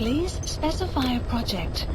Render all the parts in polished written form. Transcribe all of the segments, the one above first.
Please specify a project.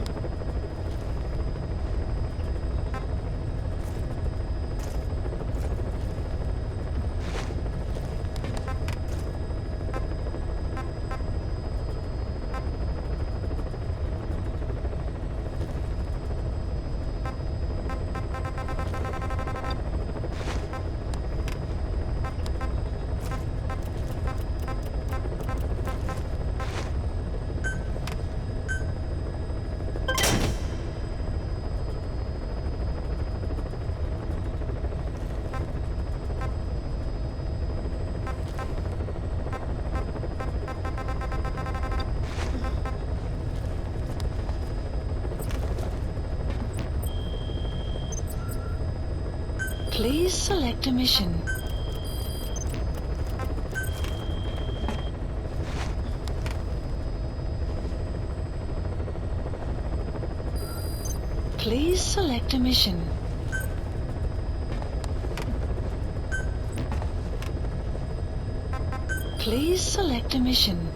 Please select a mission. Please select a mission. Please select a mission.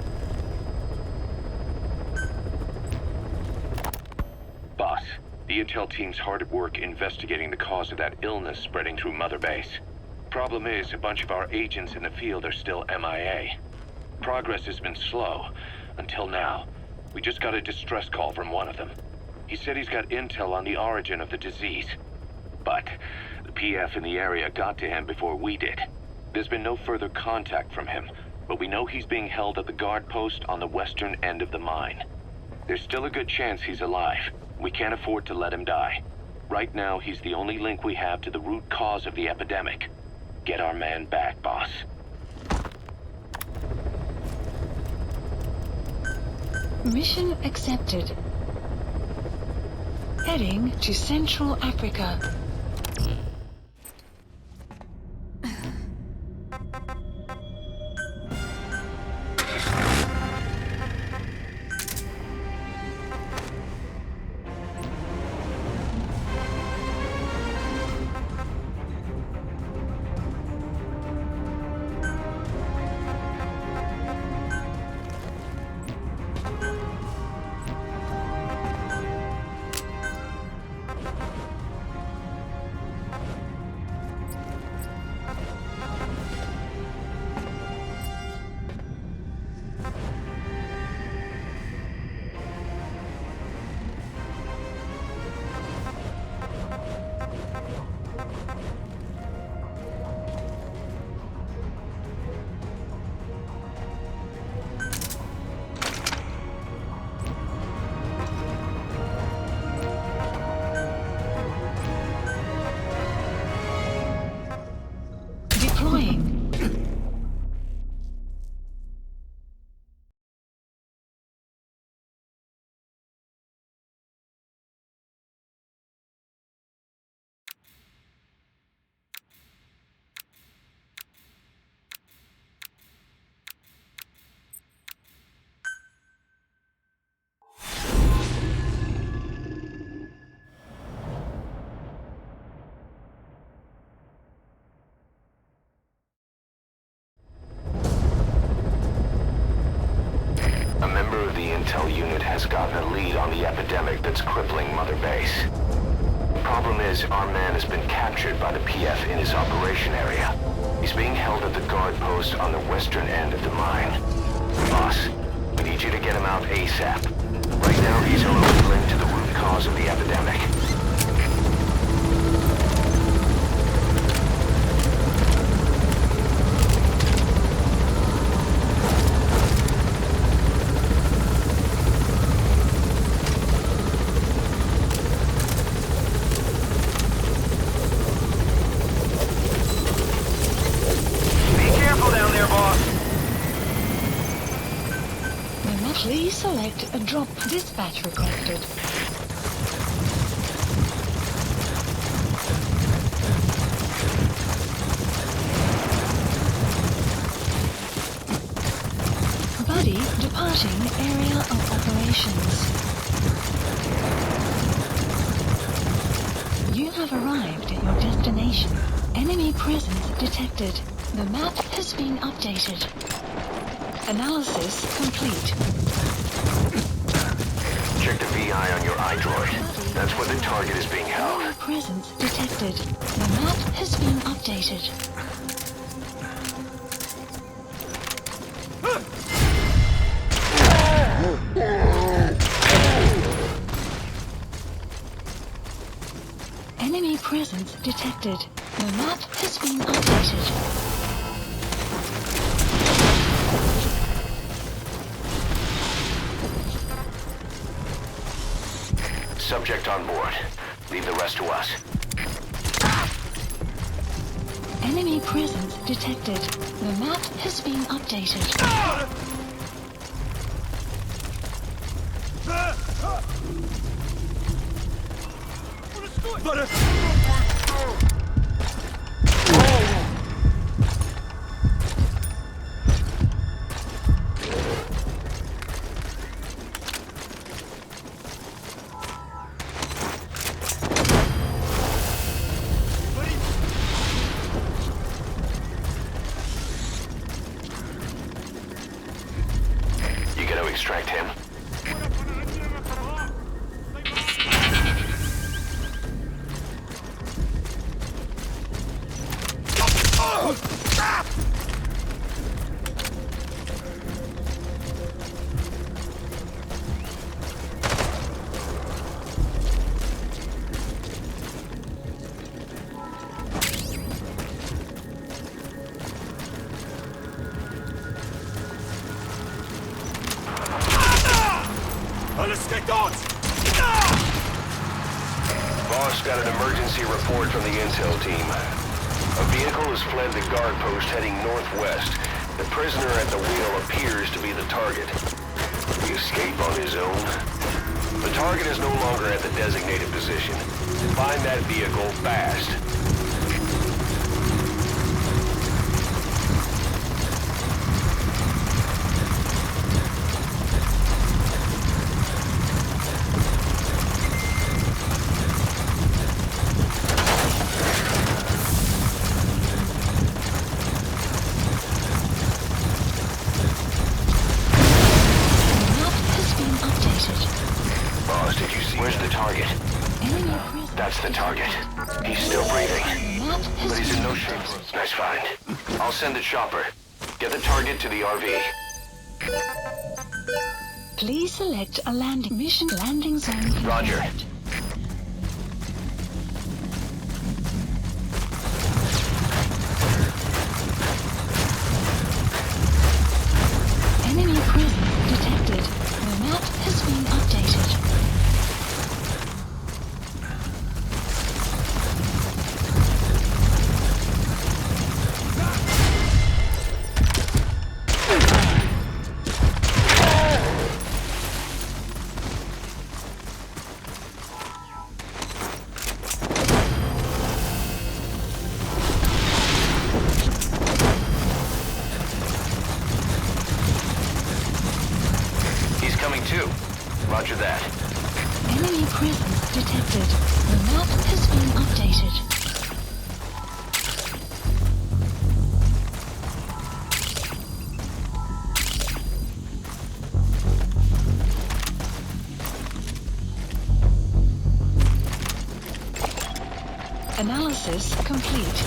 Boss, the intel team's hard at work investigating the cause of that illness spreading through Mother Base. Problem is, a bunch of our agents in the field are still MIA. Progress has been slow, until now. We just got a distress call from one of them. He said he's got intel on the origin of the disease. But the PF in the area got to him before we did. There's been no further contact from him, but we know he's being held at the guard post on the western end of the mine. There's still a good chance he's alive. We can't afford to let him die. Right now, he's the only link we have to the root cause of the epidemic. Get our man back, boss. Mission accepted. Heading to Central Africa. Deploying. A member of the intel unit has gotten a lead on the epidemic that's crippling Mother Base. The problem is, our man has been captured by the PF in his operation area. He's being held at the guard post on the western end of the mine. Boss, we need you to get him out ASAP. Right now, he's our only link to the root cause of the epidemic. Please select a drop dispatch requested. Buddy departing area of operations. You have arrived at your destination. Enemy presence detected. The map has been updated. Analysis complete. spy droid. That's where the target is being held. Enemy presence detected. The map has been updated. Enemy presence detected. The map has been updated. Subject on board. Leave the rest to us. Enemy presence detected. The map has been updated. You gotta extract him. Boss got an emergency report from the intel team. A vehicle has fled the guard post heading northwest. The prisoner at the wheel appears to be the target. He escaped on his own. The target is no longer at the designated position. Find that vehicle fast. Boss, did you see? Where's the target? Enemy presence That's the target. He's still breathing, but he's in no shape. Nice find. I'll send the chopper. Get the target to the RV. Please select a landing zone. Roger. Enemy presence detected. The map has been updated. Coming too. Roger that. Enemy presence detected. The map has been updated. Analysis complete.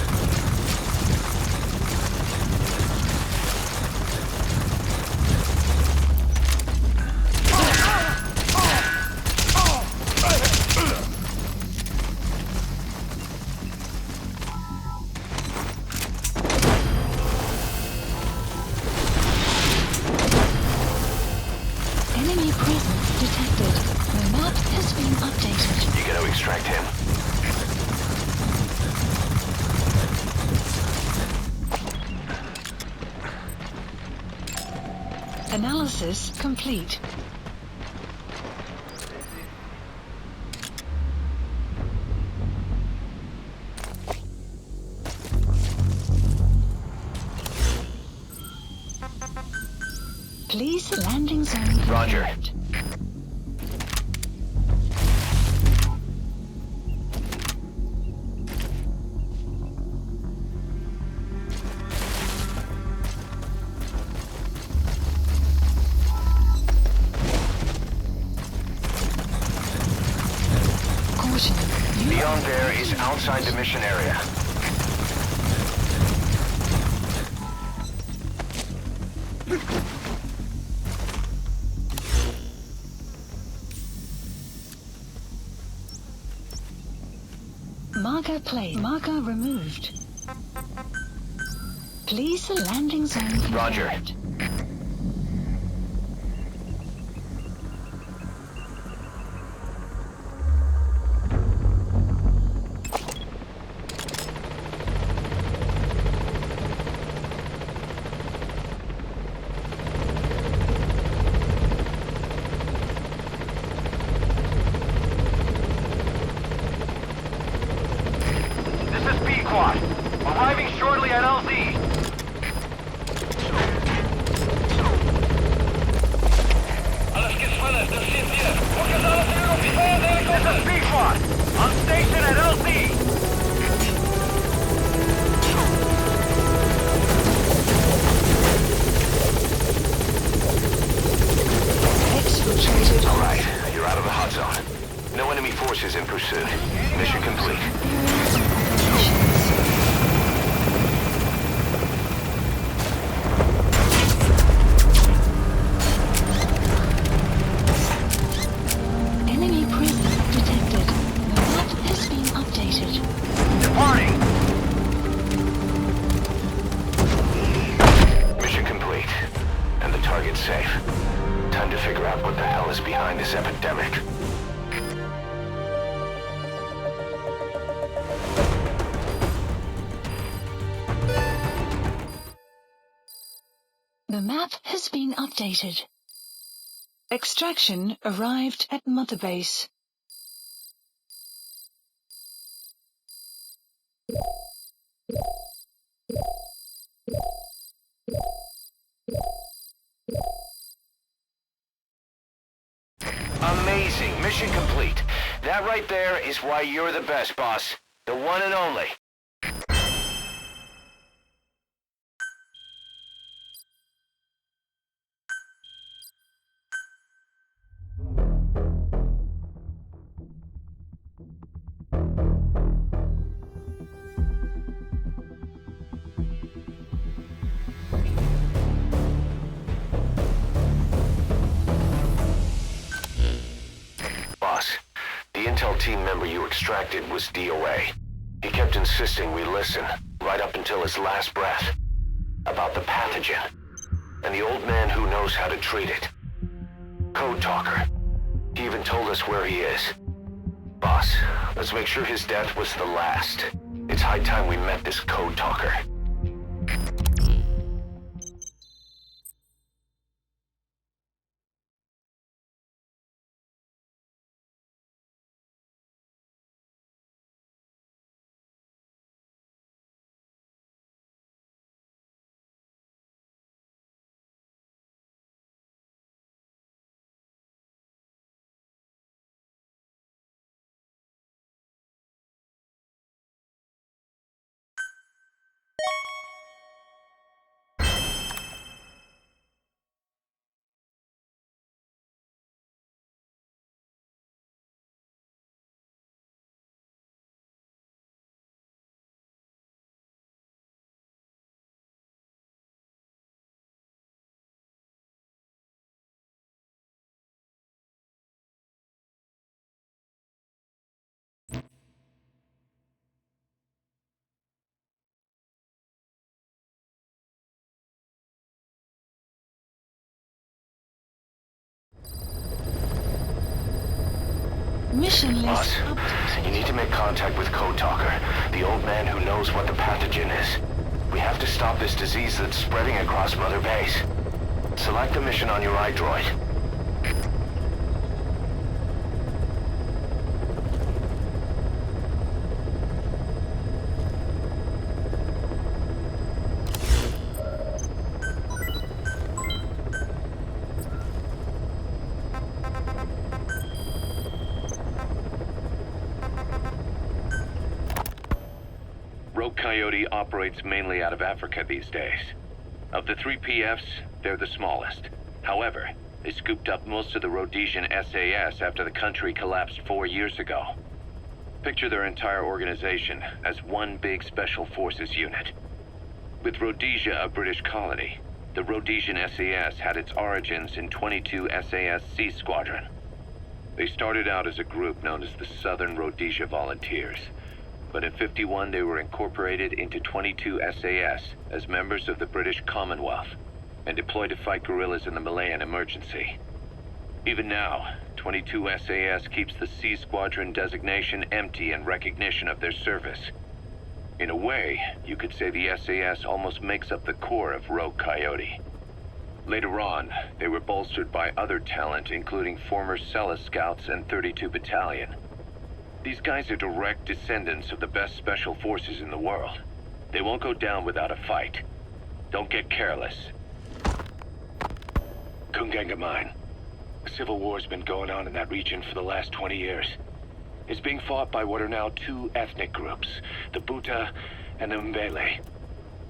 Enemy presence detected. The map has been updated. You gotta extract him. Analysis complete. Please landing zone. Roger. confirmed. Beyond there is outside the mission area. Marker placed. Marker removed. Please the landing zone confirmed. Roger. This is B-Quad. Arriving shortly at LZ. Alles geht's weiter, das steht hier. Показалось, This is B-Quad. On station at LZ. Exfiltrated. All right, you're out of the hot zone. No enemy forces in pursuit. Mission complete. Enemy presence detected. The map has been updated. Departing. Mission complete. And the target's safe. Time to figure out what the hell is behind this epidemic. The map has been updated. Extraction arrived at Mother Base. Amazing. Mission complete. That right there is why you're the best, boss. The one and only. Boss, the intel team member you extracted was DOA. He kept insisting we listen, right up until his last breath, about the pathogen, and the old man who knows how to treat it. Code Talker. He even told us where he is. Boss, let's make sure his death was the last. It's high time we met this Code Talker. Mission list Boss, updated. you need to make contact with Code Talker, the old man who knows what the pathogen is. We have to stop this disease that's spreading across Mother Base. Select the mission on your iDroid. Rogue Coyote operates mainly out of Africa these days. Of the 3 PFs, they're the smallest. However, they scooped up most of the Rhodesian SAS after the country collapsed 4 years ago. Picture their entire organization as one big Special Forces unit. With Rhodesia a British colony, the Rhodesian SAS had its origins in 22 SAS Sea Squadron. They started out as a group known as the Southern Rhodesia Volunteers, but in '51 they were incorporated into 22 SAS as members of the British Commonwealth and deployed to fight guerrillas in the Malayan emergency. Even now, 22 SAS keeps the Sea Squadron designation empty in recognition of their service. In a way, you could say the SAS almost makes up the core of Rogue Coyote. Later on, they were bolstered by other talent, including former Cella Scouts and 32 Battalion. These guys are direct descendants of the best special forces in the world. They won't go down without a fight. Don't get careless. Kungenga Mine. A civil war's been going on in that region for the last 20 years. It's being fought by what are now two ethnic groups, the Buta and the Mbele.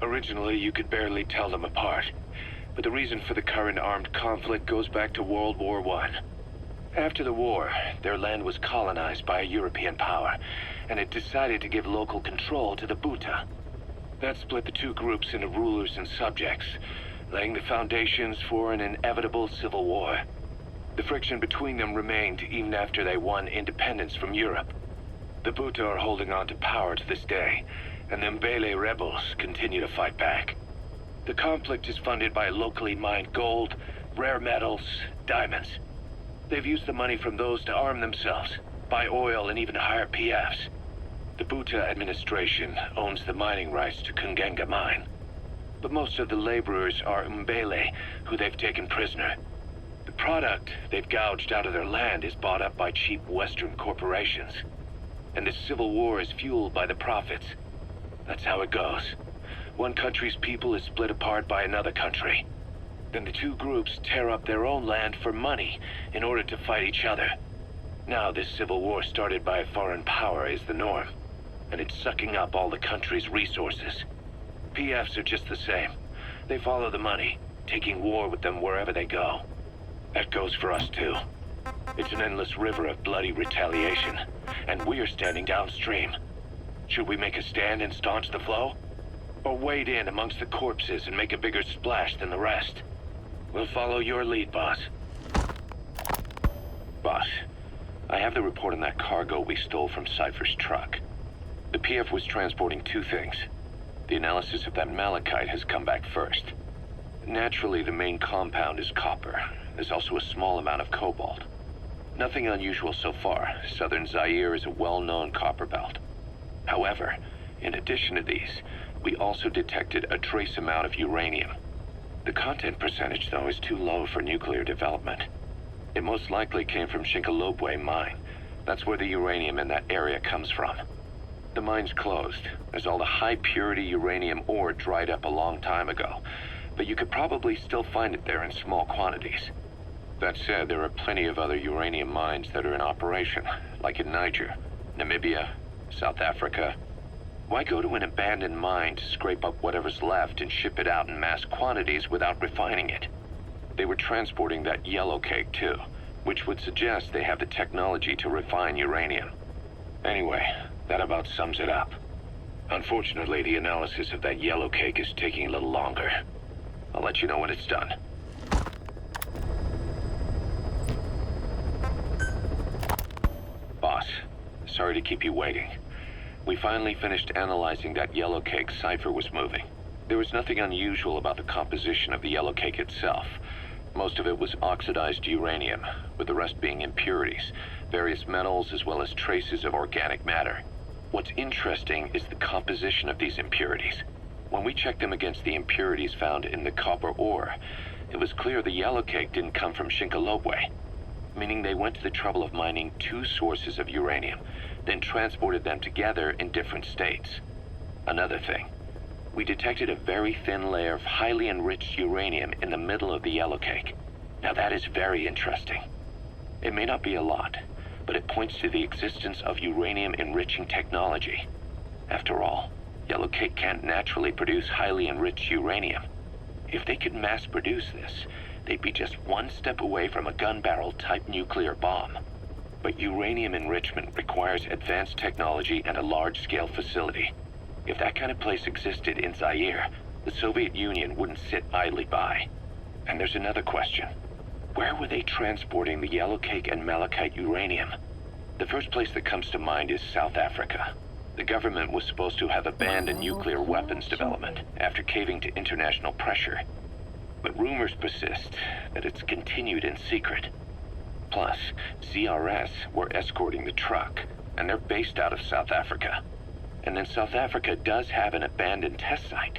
Originally, you could barely tell them apart, but the reason for the current armed conflict goes back to World War I. After the war, their land was colonized by a European power, and it decided to give local control to the Buta. That split the two groups into rulers and subjects, laying the foundations for an inevitable civil war. The friction between them remained even after they won independence from Europe. The Buta are holding on to power to this day, and the Mbele rebels continue to fight back. The conflict is funded by locally mined gold, rare metals, diamonds. They've used the money from those to arm themselves, buy oil, and even hire PFs. The Buta administration owns the mining rights to Kungenga Mine. But most of the laborers are Mbele, who they've taken prisoner. The product they've gouged out of their land is bought up by cheap Western corporations. And this civil war is fueled by the profits. That's how it goes. One country's people is split apart by another country. Then the two groups tear up their own land for money in order to fight each other. Now this civil war started by a foreign power is the norm, and it's sucking up all the country's resources. PFs are just the same. They follow the money, taking war with them wherever they go. That goes for us too. It's an endless river of bloody retaliation, and we're standing downstream. Should we make a stand and staunch the flow? Or wade in amongst the corpses and make a bigger splash than the rest? We'll follow your lead, boss. Boss, I have the report on that cargo we stole from Cypher's truck. The PF was transporting two things. The analysis of that malachite has come back first. Naturally, the main compound is copper. There's also a small amount of cobalt. Nothing unusual so far. Southern Zaire is a well-known copper belt. However, in addition to these, we also detected a trace amount of uranium. The content percentage, though, is too low for nuclear development. It most likely came from Shinkalobwe mine. That's where the uranium in that area comes from. The mine's closed, as all the high-purity uranium ore dried up a long time ago, but you could probably still find it there in small quantities. That said, there are plenty of other uranium mines that are in operation, like in Niger, Namibia, South Africa. Why go to an abandoned mine to scrape up whatever's left and ship it out in mass quantities without refining it? They were transporting that yellow cake too, which would suggest they have the technology to refine uranium. Anyway, that about sums it up. Unfortunately, the analysis of that yellow cake is taking a little longer. I'll let you know when it's done. Boss, sorry to keep you waiting. We finally finished analyzing that yellow cake Cypher was moving. There was nothing unusual about the composition of the yellow cake itself. Most of it was oxidized uranium, with the rest being impurities, various metals as well as traces of organic matter. What's interesting is the composition of these impurities. When we checked them against the impurities found in the copper ore, it was clear the yellow cake didn't come from Shinkalobwe, meaning they went to the trouble of mining two sources of uranium, then transported them together in different states. Another thing, we detected a very thin layer of highly enriched uranium in the middle of the yellow cake. Now that is very interesting. It may not be a lot, but it points to the existence of uranium-enriching technology. After all, yellow cake can't naturally produce highly enriched uranium. If they could mass produce this, they'd be just one step away from a gun barrel type nuclear bomb. But uranium enrichment requires advanced technology and a large-scale facility. If that kind of place existed in Zaire, the Soviet Union wouldn't sit idly by. And there's another question. Where were they transporting the yellowcake and malachite uranium? The first place that comes to mind is South Africa. The government was supposed to have abandoned nuclear weapons development after caving to international pressure. But rumors persist that it's continued in secret. Plus, CRS were escorting the truck, and they're based out of South Africa. And then South Africa does have an abandoned test site.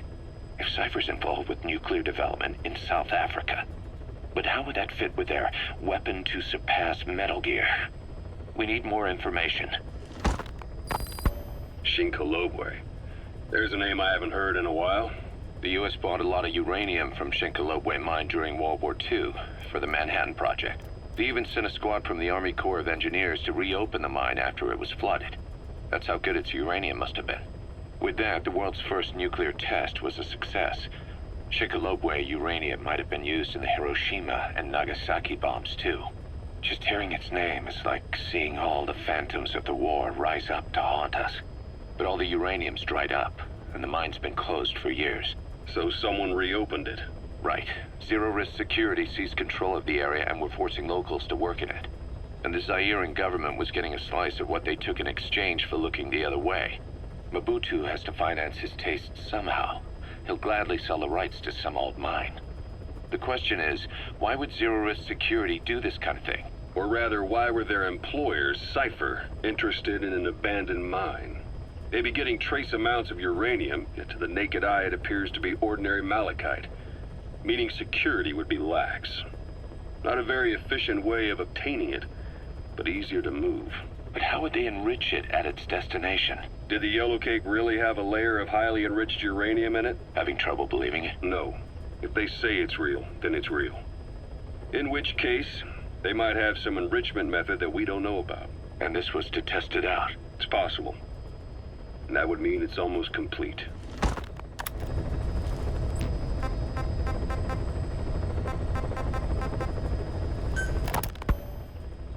If Cypher's involved with nuclear development in South Africa. But how would that fit with their weapon to surpass Metal Gear? We need more information. Shinkolobwe. There's a name I haven't heard in a while. The U.S. bought a lot of uranium from Shinkolobwe mine during World War II for the Manhattan Project. They even sent a squad from the Army Corps of Engineers to reopen the mine after it was flooded. That's how good its uranium must have been. With that, the world's first nuclear test was a success. Shinkolobwe uranium might have been used in the Hiroshima and Nagasaki bombs too. Just hearing its name is like seeing all the phantoms of the war rise up to haunt us. But all the uranium's dried up, and the mine's been closed for years. So someone reopened it. Right. Zero-risk security seized control of the area and were forcing locals to work in it. And the Zairean government was getting a slice of what they took in exchange for looking the other way. Mobutu has to finance his tastes somehow. He'll gladly sell the rights to some old mine. The question is, why would zero-risk security do this kind of thing? Or rather, why were their employers, Cypher, interested in an abandoned mine? They'd be getting trace amounts of uranium, yet to the naked eye it appears to be ordinary malachite, meaning security would be lax. Not a very efficient way of obtaining it, but easier to move. But how would they enrich it at its destination? Did the yellowcake really have a layer of highly enriched uranium in it? Having trouble believing it? No. If they say it's real, then it's real. In which case, they might have some enrichment method that we don't know about. And this was to test it out. It's possible. And that would mean it's almost complete.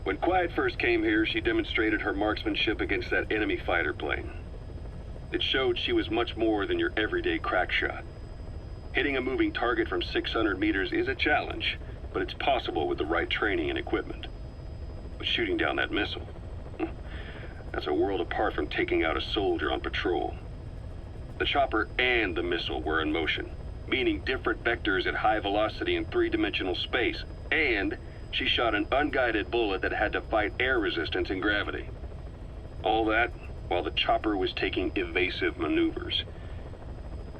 When Quiet first came here, she demonstrated her marksmanship against that enemy fighter plane. It showed she was much more than your everyday crack shot. Hitting a moving target from 600 meters is a challenge, but it's possible with the right training and equipment. But shooting down that missile, that's a world apart from taking out a soldier on patrol. The chopper and the missile were in motion, meaning different vectors at high velocity in three-dimensional space, and she shot an unguided bullet that had to fight air resistance and gravity. All that while the chopper was taking evasive maneuvers.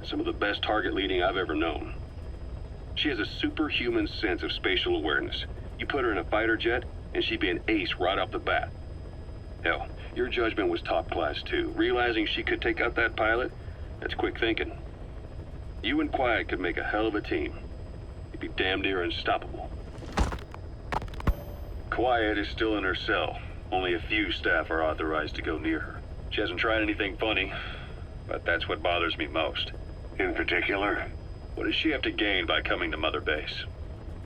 Some of the best target leading I've ever known. She has a superhuman sense of spatial awareness. You put her in a fighter jet, and she'd be an ace right off the bat. Hell, your judgment was top class too. Realizing she could take out that pilot, that's quick thinking. You and Quiet could make a hell of a team. You'd be damn near unstoppable. Quiet is still in her cell. Only a few staff are authorized to go near her. She hasn't tried anything funny, but that's what bothers me most. In particular? What does she have to gain by coming to Mother Base?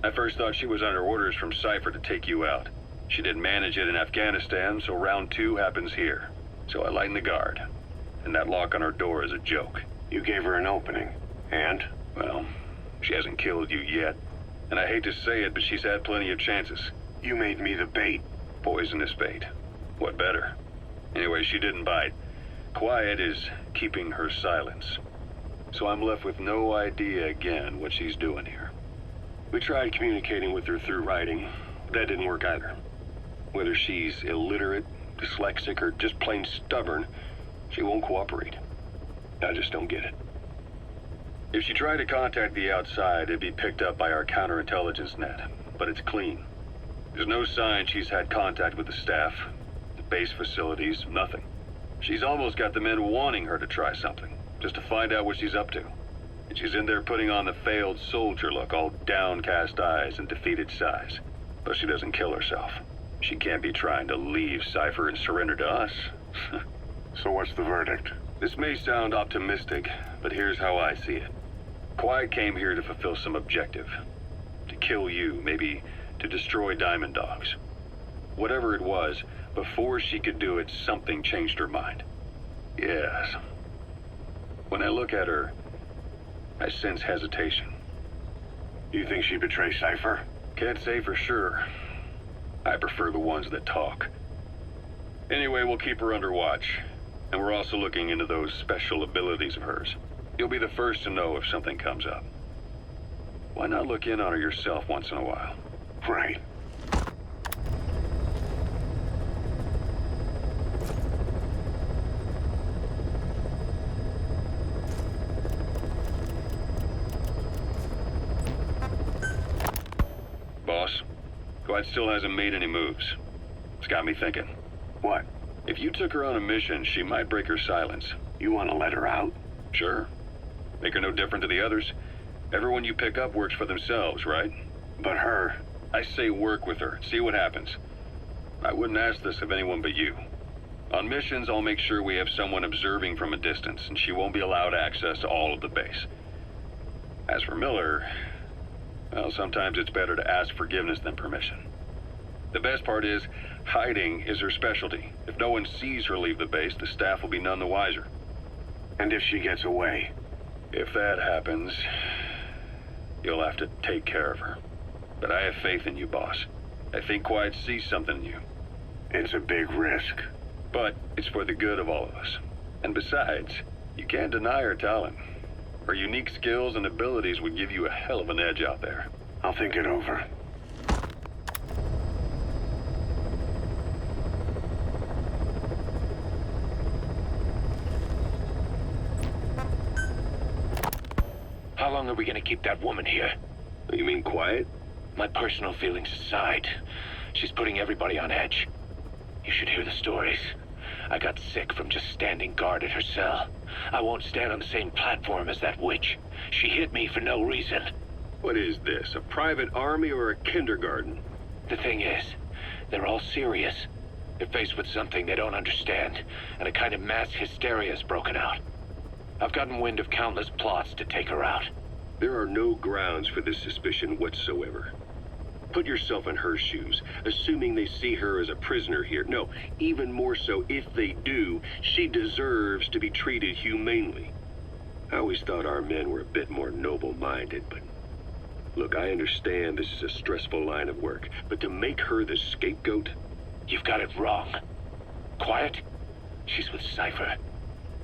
I first thought she was under orders from Cypher to take you out. She didn't manage it in Afghanistan, so round 2 happens here. So I lighten the guard. And that lock on her door is a joke. You gave her an opening. And? Well, she hasn't killed you yet. And I hate to say it, but she's had plenty of chances. You made me the bait. Poisonous bait. What better? Anyway, she didn't bite. Quiet is keeping her silence. So I'm left with no idea again what she's doing here. We tried communicating with her through writing. That didn't work either. Whether she's illiterate, dyslexic, or just plain stubborn, she won't cooperate. I just don't get it. If she tried to contact the outside, it'd be picked up by our counterintelligence net, but it's clean. There's no sign she's had contact with the staff, the base facilities, nothing. She's almost got the men wanting her to try something, just to find out what she's up to. And she's in there putting on the failed soldier look, all downcast eyes and defeated sighs. But she doesn't kill herself. She can't be trying to leave Cypher and surrender to us. So what's the verdict? This may sound optimistic, but here's how I see it. Quiet came here to fulfill some objective. To kill you, maybe to destroy Diamond Dogs. whatever it was, before she could do it, something changed her mind. Yes. When I look at her, I sense hesitation. You think she betrayed Cypher? Can't say for sure. I prefer the ones that talk. Anyway, we'll keep her under watch. And we're also looking into those special abilities of hers. You'll be the first to know if something comes up. Why not look in on her yourself once in a while? Right. Boss, Quiet still hasn't made any moves. It's got me thinking. What? If you took her on a mission, she might break her silence. You want to let her out? Sure. Make her no different to the others. Everyone you pick up works for themselves, right? But her... I say work with her. See what happens. I wouldn't ask this of anyone but you. On missions, I'll make sure we have someone observing from a distance, and she won't be allowed access to all of the base. As for Miller, well, sometimes it's better to ask forgiveness than permission. The best part is, hiding is her specialty. If no one sees her leave the base, the staff will be none the wiser. And if she gets away? If that happens, you'll have to take care of her. But I have faith in you, boss. I think Quiet sees something in you. It's a big risk. But it's for the good of all of us. And besides, you can't deny her talent. Her unique skills and abilities would give you a hell of an edge out there. I'll think it over. How long are we gonna keep that woman here? You mean Quiet? My personal feelings aside, she's putting everybody on edge. You should hear the stories. I got sick from just standing guard at her cell. I won't stand on the same platform as that witch. She hit me for no reason. What is this, a private army or a kindergarten? The thing is, they're all serious. They're faced with something they don't understand, and a kind of mass hysteria has broken out. I've gotten wind of countless plots to take her out. There are no grounds for this suspicion whatsoever. Put yourself in her shoes, assuming they see her as a prisoner here. No, even more so, if they do, she deserves to be treated humanely. I always thought our men were a bit more noble-minded, but... Look, I understand this is a stressful line of work, but to make her the scapegoat? You've got it wrong. Quiet? She's with Cypher.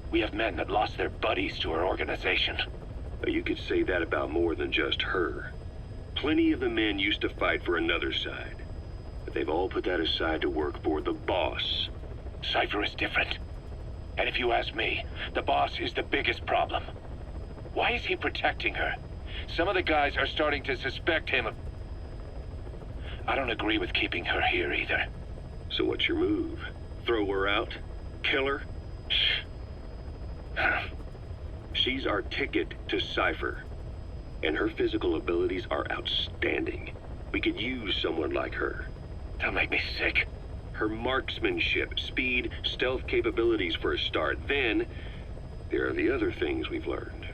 We have men that lost their buddies to her organization. You could say that about more than just her. Plenty of the men used to fight for another side, but they've all put that aside to work for the boss. Cypher is different. And if you ask me, the boss is the biggest problem. Why is he protecting her? Some of the guys are starting to suspect him of... I don't agree with keeping her here either. So what's your move? Throw her out? Kill her? She's our ticket to Cypher. And her physical abilities are outstanding. We could use someone like her. Don't make me sick. Her marksmanship, speed, stealth capabilities for a start. Then, there are the other things we've learned.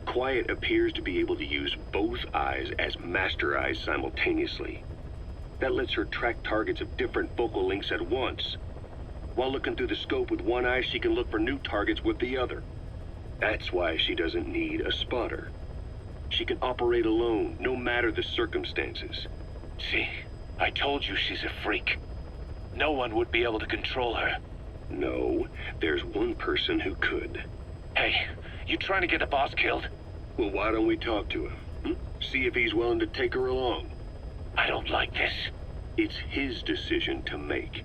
Quiet appears to be able to use both eyes as master eyes simultaneously. That lets her track targets of different focal lengths at once. While looking through the scope with one eye, she can look for new targets with the other. That's why she doesn't need a spotter. She can operate alone, no matter the circumstances. See, I told you she's a freak. No one would be able to control her. No, there's one person who could. Hey, you trying to get the boss killed? Well, why don't we talk to him? See if he's willing to take her along. I don't like this. It's his decision to make.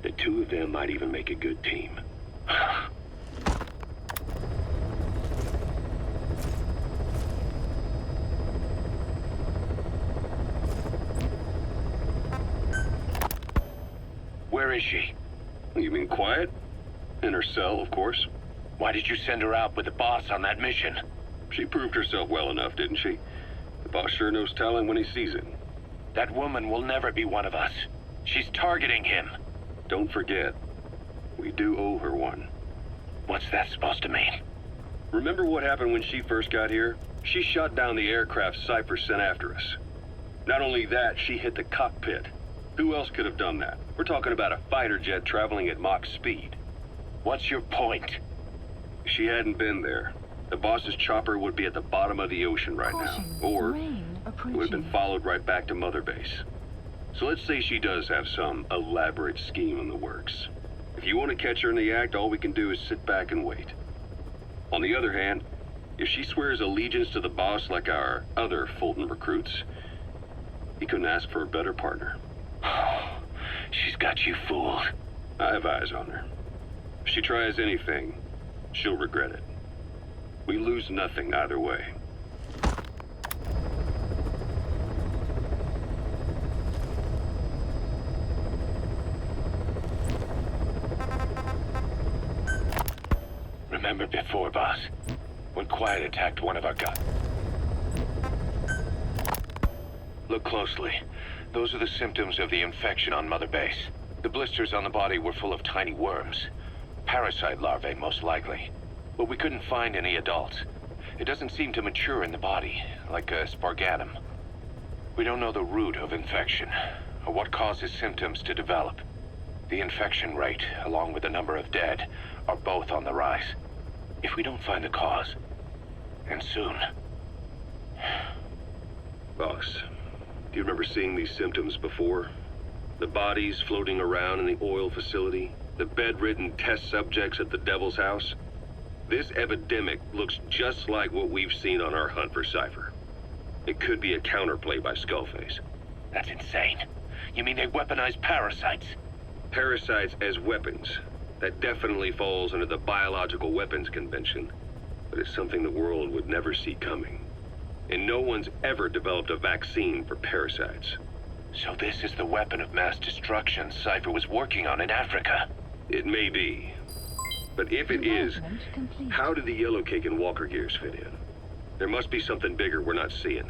The two of them might even make a good team. Where is she? You mean Quiet? In her cell, of course. Why did you send her out with the boss on that mission? She proved herself well enough, didn't she? The boss sure knows talent when he sees it. That woman will never be one of us. She's targeting him. Don't forget, we do owe her one. What's that supposed to mean? Remember what happened when she first got here? She shot down the aircraft Cypher sent after us. Not only that, she hit the cockpit. Who else could have done that? We're talking about a fighter jet traveling at Mach speed. What's your point? If she hadn't been there, the boss's chopper would be at the bottom of the ocean right now. Caution, Or rain it would have been approaching. followed right back to Mother Base. So let's say she does have some elaborate scheme in the works. If you want to catch her in the act, all we can do is sit back and wait. On the other hand, if she swears allegiance to the boss like our other Fulton recruits, he couldn't ask for a better partner. She's got you fooled. I have eyes on her. If she tries anything, she'll regret it. We lose nothing either way. Remember before, boss, when Quiet attacked one of our guys? Look closely. Those are the symptoms of the infection on Mother Base. The blisters on the body were full of tiny worms. Parasite larvae, most likely. But we couldn't find any adults. It doesn't seem to mature in the body, like a spargatum. We don't know the root of infection, or what causes symptoms to develop. The infection rate, along with the number of dead, are both on the rise. If we don't find the cause, and soon... Boss, do you remember seeing these symptoms before? The bodies floating around in the oil facility, the bedridden test subjects at the Devil's House? This epidemic looks just like what we've seen on our hunt for Cypher. It could be a counterplay by Skullface. That's insane. You mean they weaponize parasites? Parasites as weapons. That definitely falls under the Biological Weapons Convention, but it's something the world would never see coming. And no one's ever developed a vaccine for parasites. So this is the weapon of mass destruction Cypher was working on in Africa. It may be. But if it is, Development complete. how did the yellow cake and walker gears fit in? There must be something bigger we're not seeing.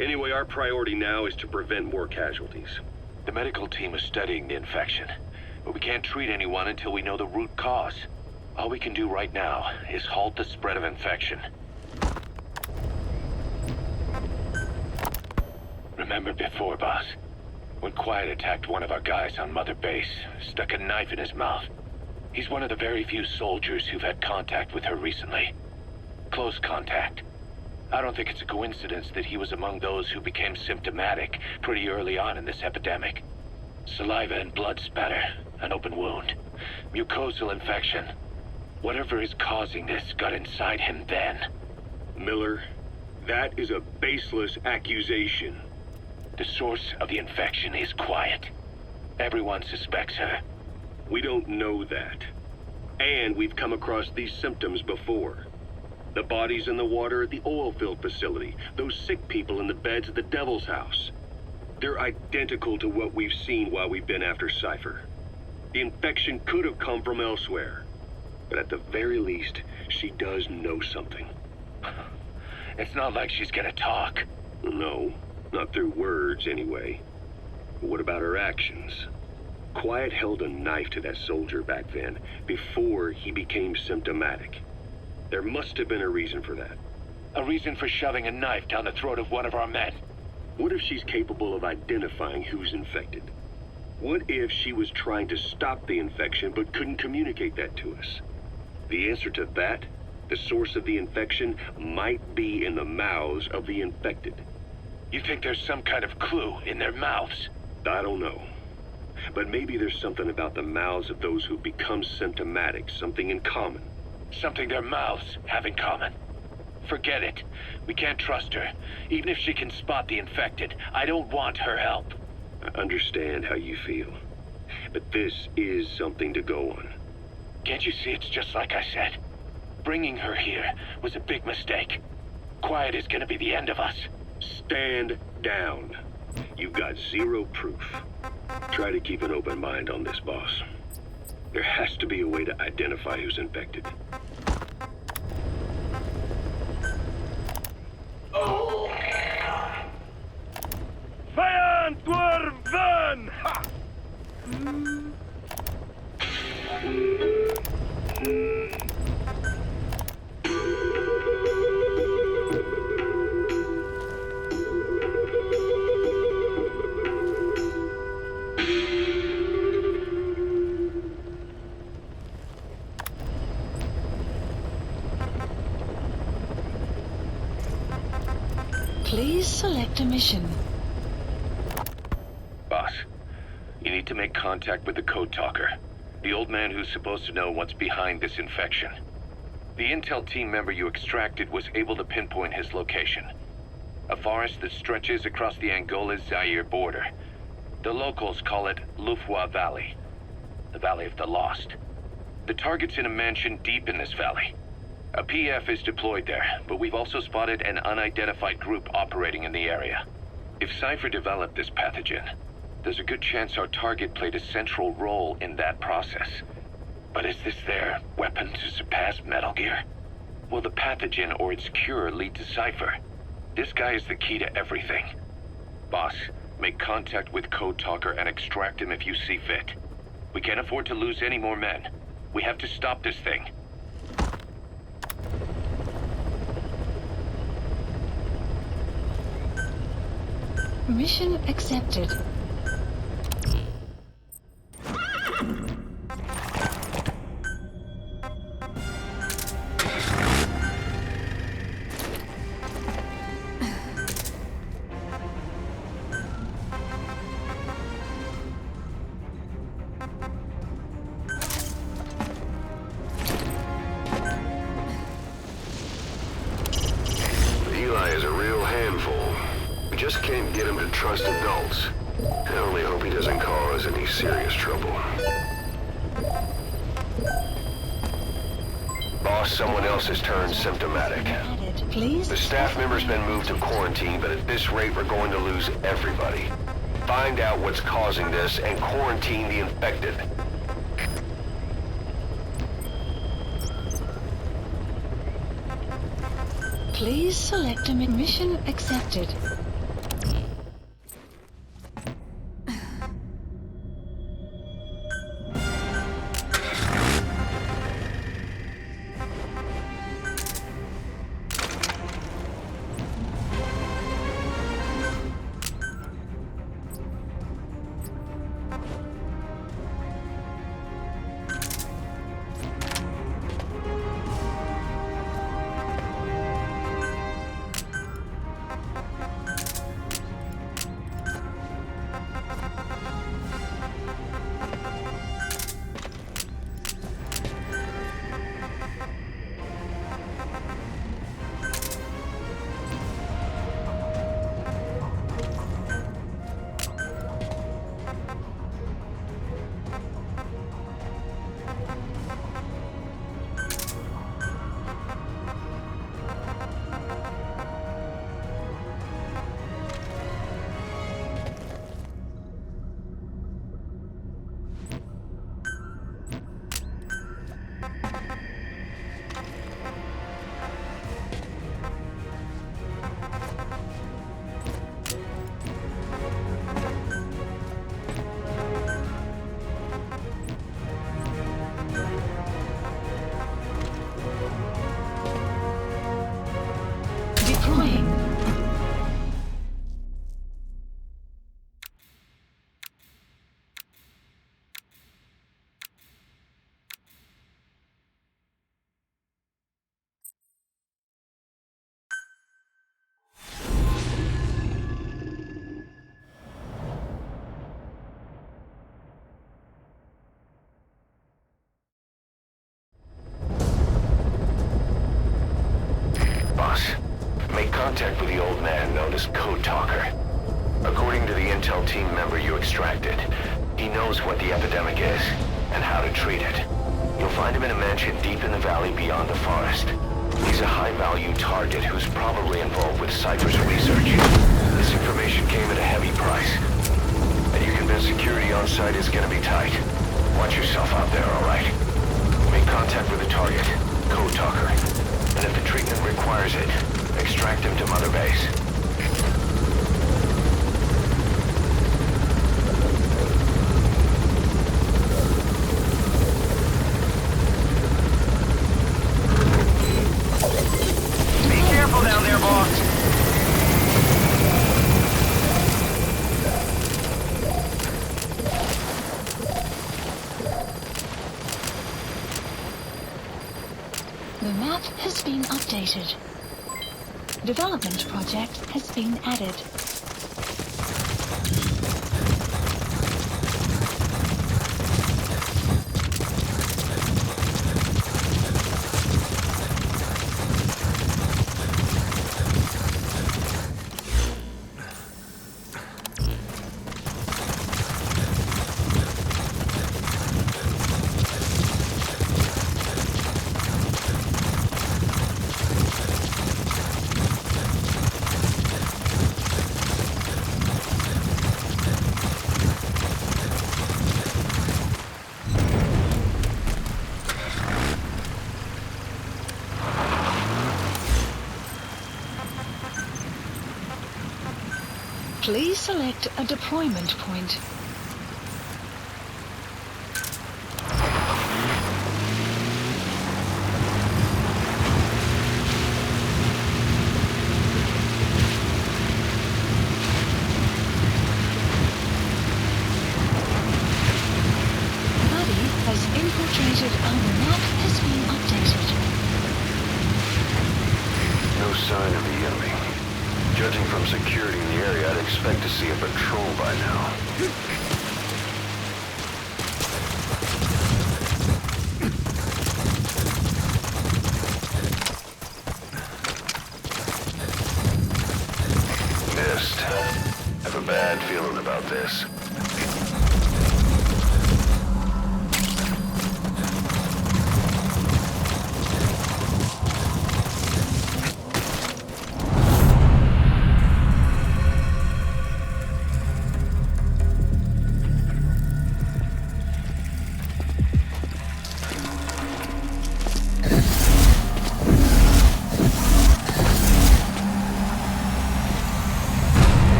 Anyway, our priority now is to prevent more casualties. The medical team is studying the infection, but we can't treat anyone until we know the root cause. All we can do right now is halt the spread of infection. Remember before, boss, when Quiet attacked one of our guys on Mother Base, stuck a knife in his mouth. He's one of the very few soldiers who've had contact with her recently. Close contact. I don't think it's a coincidence that he was among those who became symptomatic pretty early on in this epidemic. Saliva and blood spatter, an open wound, mucosal infection. Whatever is causing this got inside him then. Miller, that is a baseless accusation. The source of the infection is Quiet. Everyone suspects her. We don't know that. And we've come across these symptoms before. The bodies in the water at the oil field facility, those sick people in the beds at the Devil's House. They're identical to what we've seen while we've been after Cypher. The infection could have come from elsewhere. But at the very least, she does know something. It's not like she's gonna talk. No, not through words anyway. But what about her actions? Quiet held a knife to that soldier back then, before he became symptomatic. There must have been a reason for that. A reason for shoving a knife down the throat of one of our men. What if she's capable of identifying who's infected? What if she was trying to stop the infection but couldn't communicate that to us? The answer to that, the source of the infection, might be in the mouths of the infected. You think there's some kind of clue in their mouths? I don't know. But maybe there's something about the mouths of those who become symptomatic, something in common. Something their mouths have in common. Forget it. We can't trust her. Even if she can spot the infected, I don't want her help. I understand how you feel. But this is something to go on. Can't you see it's just like I said? Bringing her here was a big mistake. Quiet is gonna be the end of us. Stand down. You've got zero proof. Try to keep an open mind on this, boss. There has to be a way to identify who's infected. Feiern Turvan! Ha! select a mission. Boss, you need to make contact with the Code Talker, the old man who's supposed to know what's behind this infection. The intel team member you extracted was able to pinpoint his location. A forest that stretches across the Angola-Zaire border. The locals call it Lufwa Valley, the Valley of the Lost. The target's in a mansion deep in this valley. A PF is deployed there, but we've also spotted an unidentified group operating in the area. If Cypher developed this pathogen, there's a good chance our target played a central role in that process. But is this their weapon to surpass Metal Gear? Will the pathogen or its cure lead to Cypher? This guy is the key to everything. Boss, make contact with Code Talker and extract him if you see fit. We can't afford to lose any more men. We have to stop this thing. Mission accepted. Eli is a real handful. We just can't get him to trust adults. I only hope he doesn't cause any serious trouble. Boss, someone else has turned symptomatic. Added. Please. The staff member's been moved to quarantine, but at this rate we're going to lose everybody. Find out what's causing this and quarantine the infected. Please select a mission accepted. Deploying. Boss, make contact with the old man known as Code Talker. According to the intel team member you extracted, he knows what the epidemic is and how to treat it. You'll find him in a mansion deep in the valley beyond the forest. He's a high-value target who's probably involved with Cypher's research. This information came at a heavy price. And you convinced security on site is gonna be tight. Watch yourself out there, all right? Make contact with the target, Code Talker. And if the treatment requires it, extract him to Mother Base. Be careful down there, boss. The map has been updated. development project has been added. Please select a deployment point. Buddy has infiltrated and the map has been updated. No sign of the enemy. Judging from security in the area, I'd expect to see a patrol by now. Missed. Have a bad feeling about this.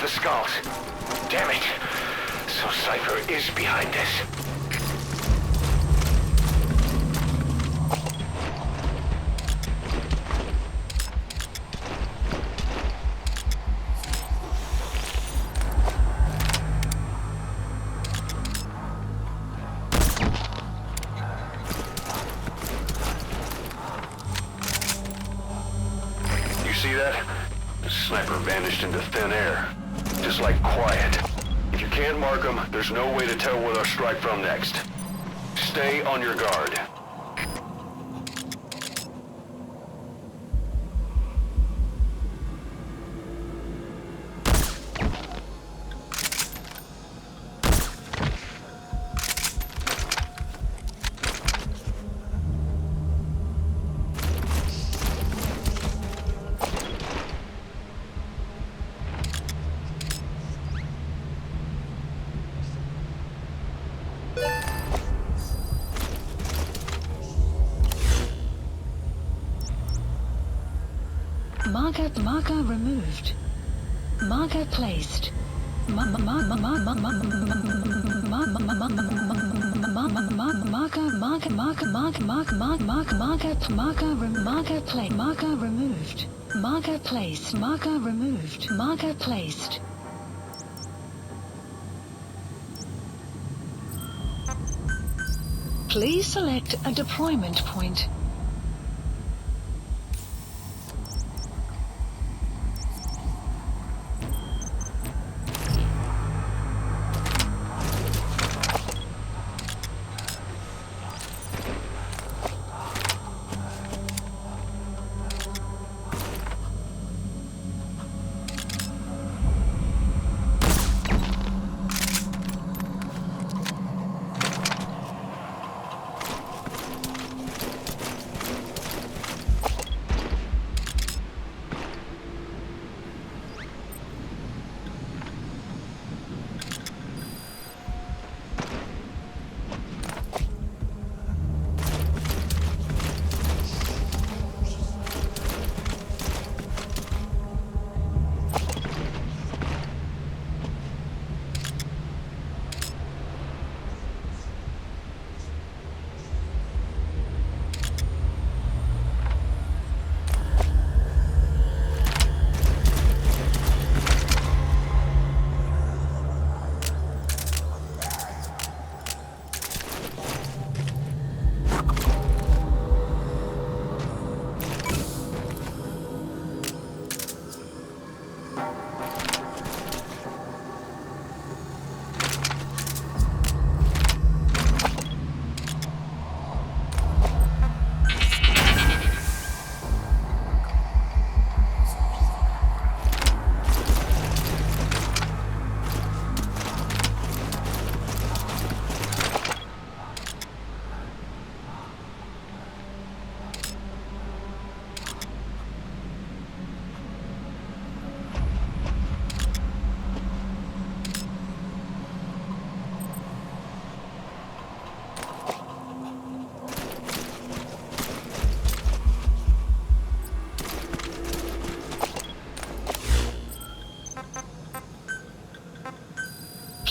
The skulls. Damn it. So Cypher is behind this. You see that? The sniper vanished into thin air. Just like quiet. If you can't mark them, there's no way to tell where they'll strike from next. Stay on your guard. Marker removed. Marker placed. Marker removed. Marker placed. Marker removed. Marker placed. Please select a deployment point.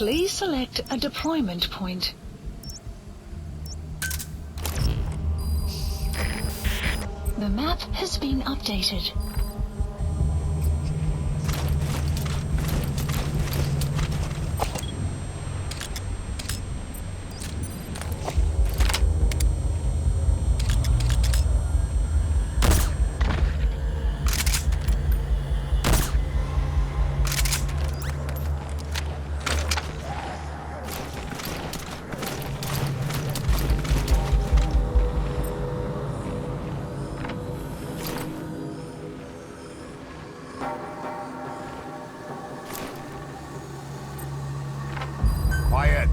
Please select a deployment point. The map has been updated. Quiet.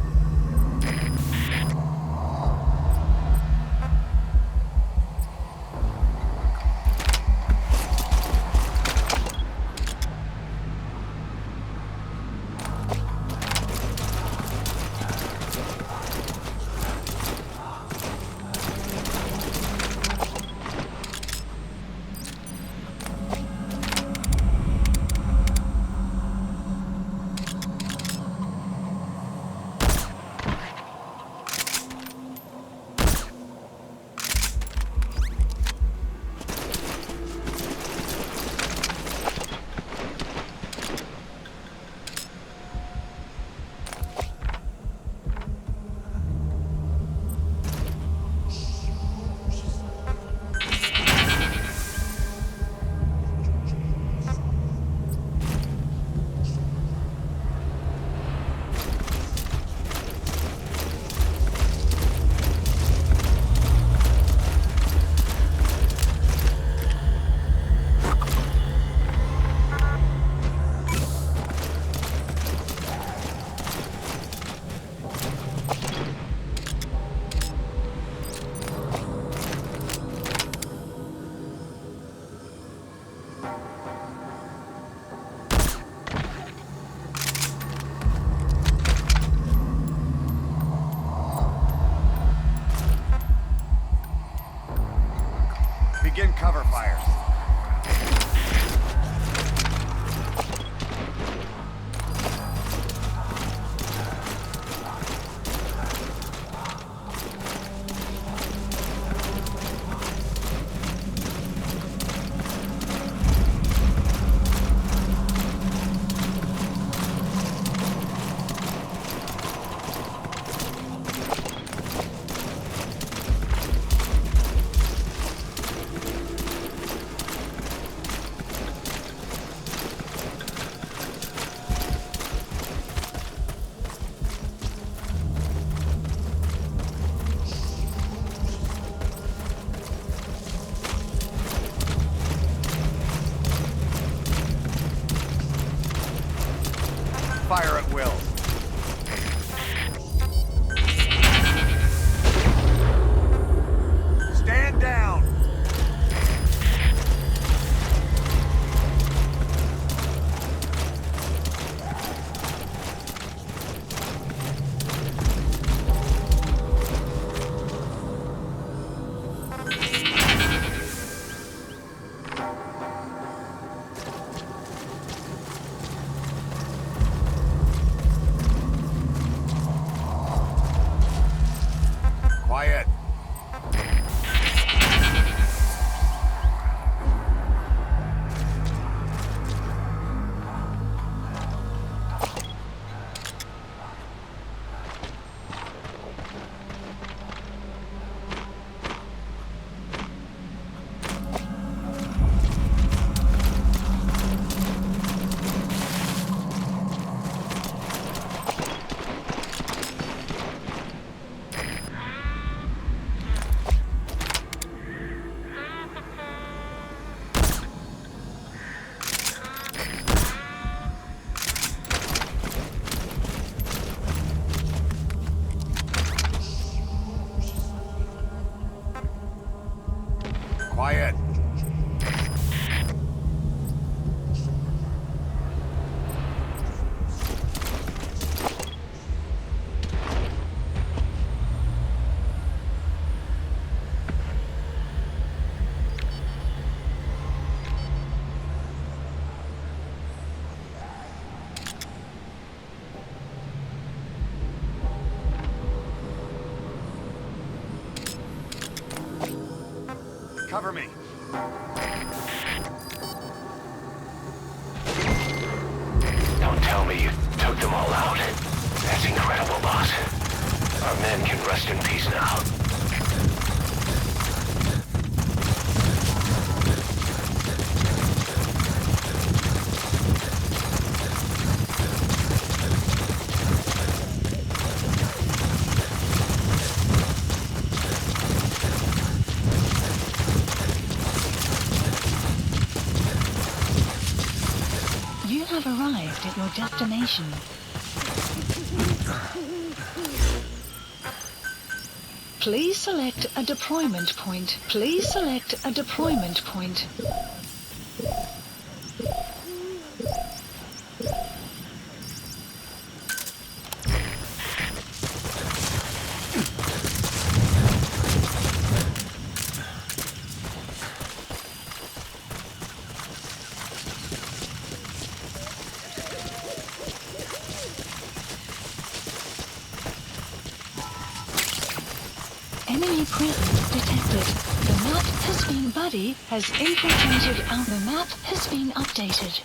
Begin cover fire. Cover me. Don't tell me you took them all out. That's incredible, boss. Our men can rest in peace now. You have arrived at your destination. Please select a deployment point. Please select a deployment point. Enemy presence detected. The map has been Buddy has infiltrated out. The map has been updated.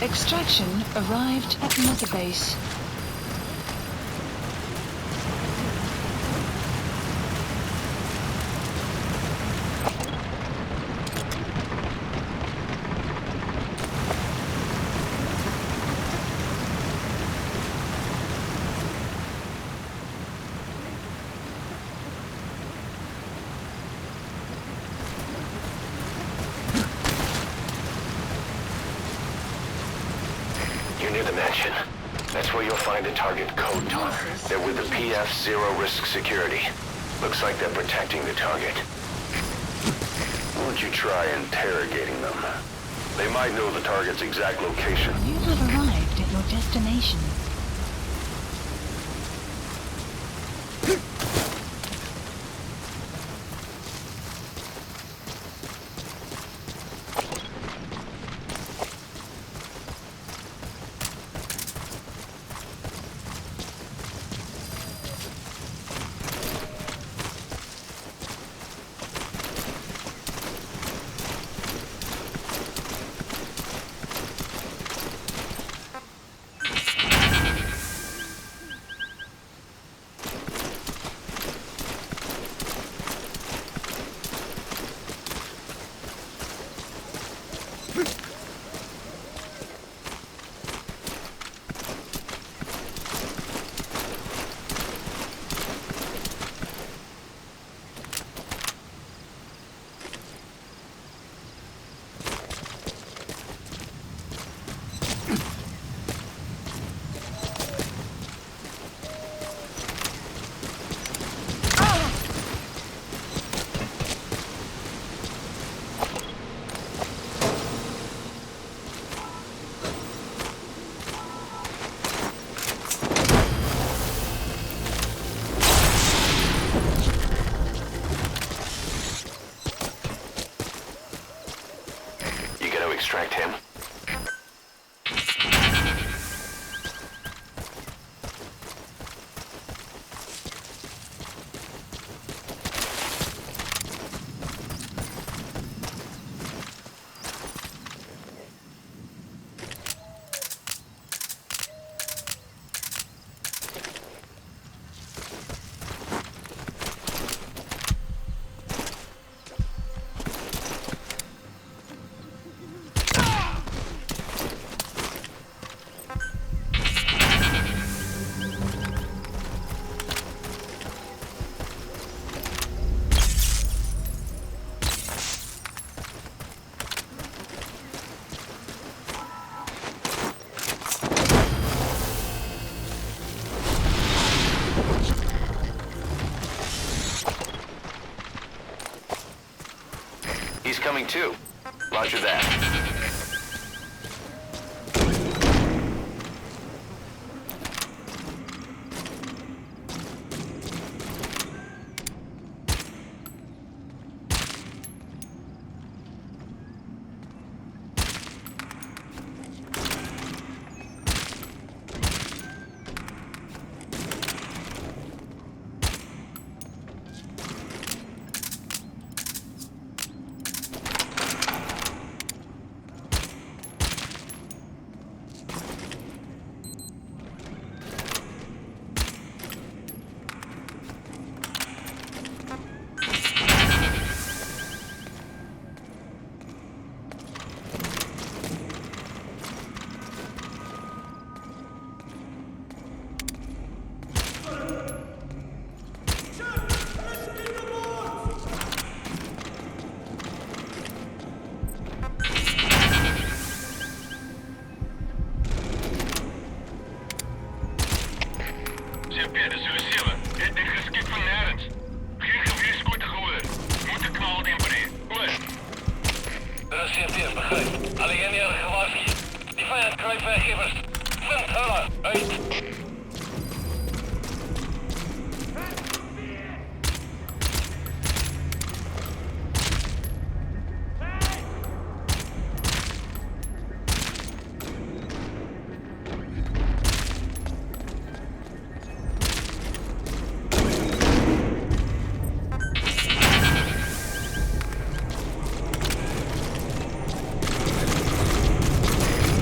Extraction arrived at Mother Base. You're near the mansion. That's where you'll find a target code talk. They're with the PF Zero Risk Security. Looks like they're protecting the target. Why don't you try interrogating them? They might know the target's exact location. You have arrived at your destination. Extract him. He's coming too. Roger that. CP, dis hulle 7. Het net geskiet van nêrens. Geen geweerskote gehoor. Moet 'n knal neem vir die. Oor. Dis CP, begryp. Alle eenhede gewaarsku. Die vyand kry vergewers. Vind hulle uit.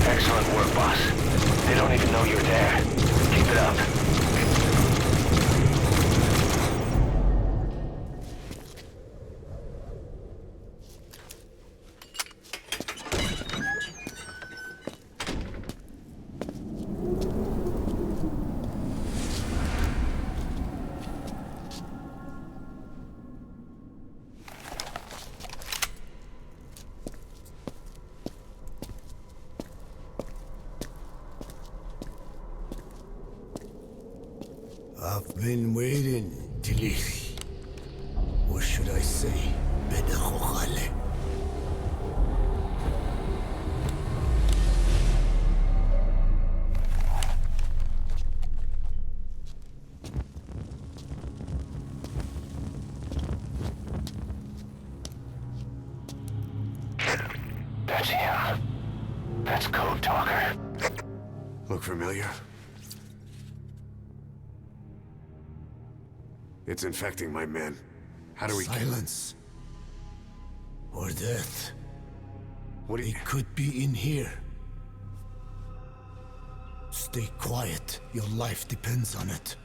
Excellent work, boss. They don't even know you're there. Keep it up. I've been waiting, Tilly. Or should I say, Bedachochale. That's him. That's Code Talker. Look familiar? It's infecting my men. How do we... Silence. Or death. What do you... It could be in here. Stay quiet. Your life depends on it.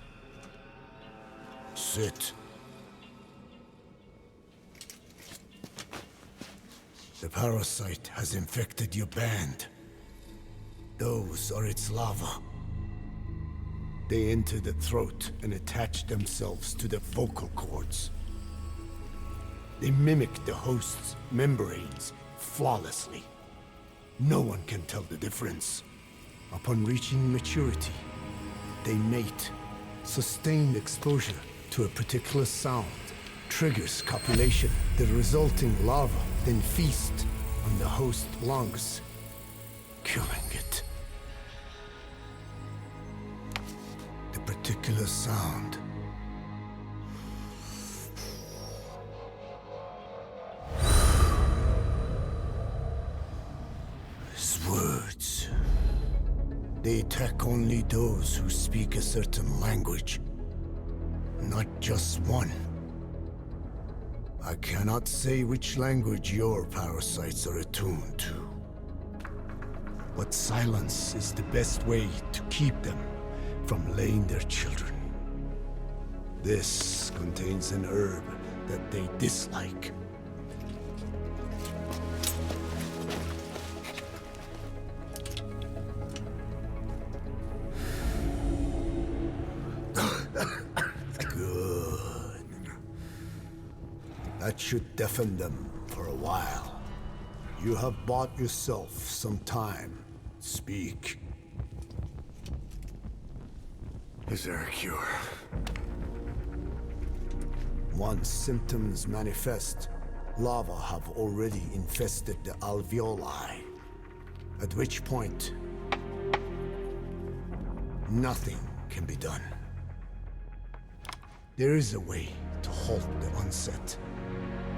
Sit. The parasite has infected your band. Those are its larvae. They enter the throat and attach themselves to the vocal cords. They mimic the host's membranes flawlessly. No one can tell the difference. Upon reaching maturity, they mate. Sustained exposure to a particular sound triggers copulation. The resulting larva then feast on the host lungs, killing it. The particular sound is words. They attack only those who speak a certain language, not just one. I cannot say which language your parasites are attuned to, but silence is the best way to keep them from laying their children. This contains an herb that they dislike. Good. That should deafen them for a while. You have bought yourself some time. Speak. Is there a cure? Once symptoms manifest, larvae have already infested the alveoli. At which point, nothing can be done. There is a way to halt the onset,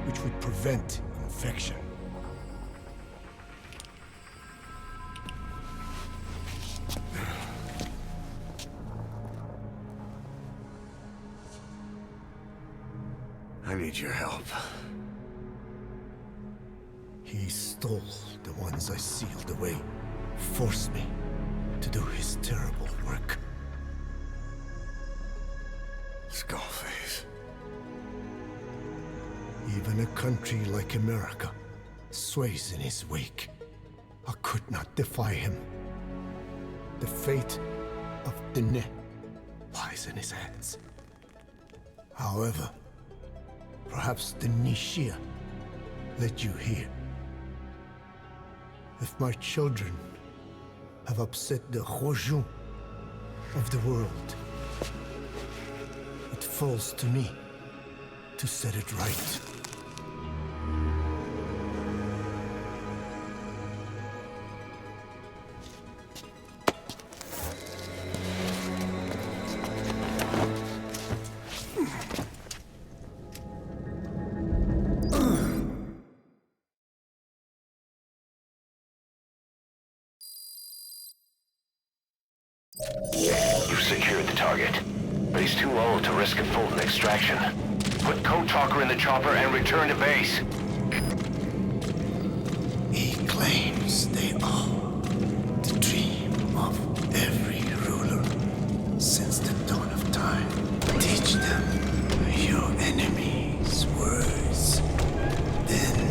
which would prevent infection. I need your help. He stole the ones I sealed away, forced me to do his terrible work. Skullface. Even a country like America sways in his wake. I could not defy him. The fate of Dene lies in his hands. However, perhaps the Nishia led you here. If my children have upset the Rojun of the world, falls to me to set it right. You've secured the target, but he's too old to risk a Fulton extraction. Put Code Talker in the chopper and return to base. He claims they are the dream of every ruler since the dawn of time. Teach them your enemy's words, then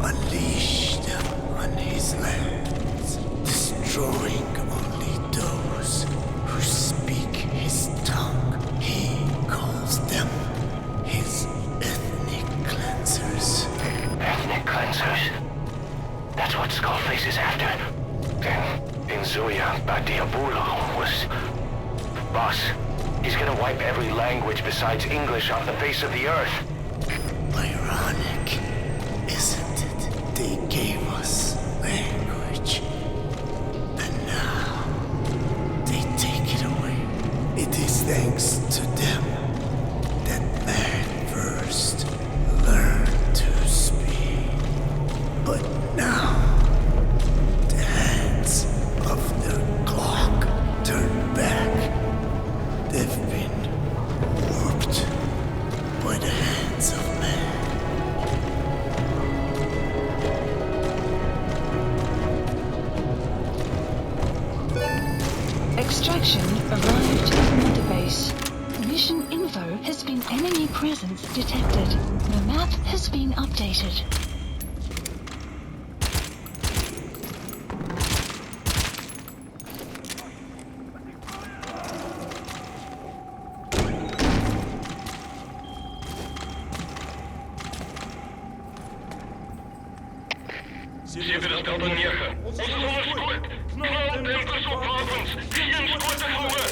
unleash them on his lands, destroying only those who speak his tongue. He calls them his ethnic cleansers. Ethnic cleansers? That's what Skullface is after. Then, Inzuya Badiabulu was... Boss, he's gonna wipe every language besides English off the face of the earth. Ironic, isn't it? They gave us language, and now they take it away. It is thanks to them that man first learned to speak. But now, the hands of their clock turn back. They've been warped by the hands of man. Extraction arrived at Mother Base. Mission info has been enemy presence detected. The map has been updated. Север стал Неха. Условно скот. Knal tempers op wapens. Geen skotte gehoor.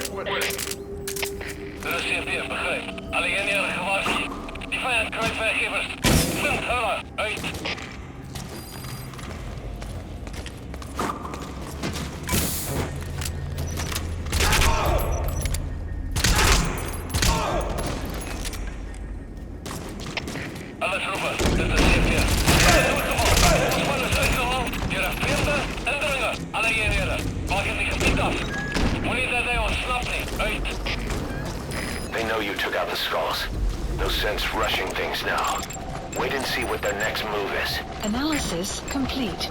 CP, begrijp. Alleen er gewaarschuwd. Die vijand kruipt werkgevers. Vind hulle. Uit. Alle troepen, dit is CP. Ontspannen zijn geland. Jullie vrienden en dringen. Alle eenheden. Maak het niet gebied af. Moet niet dat hij ontsnapt niet. Uit. They know you took out the skulls. No sense rushing things now. Wait and see what their next move is. Analysis complete.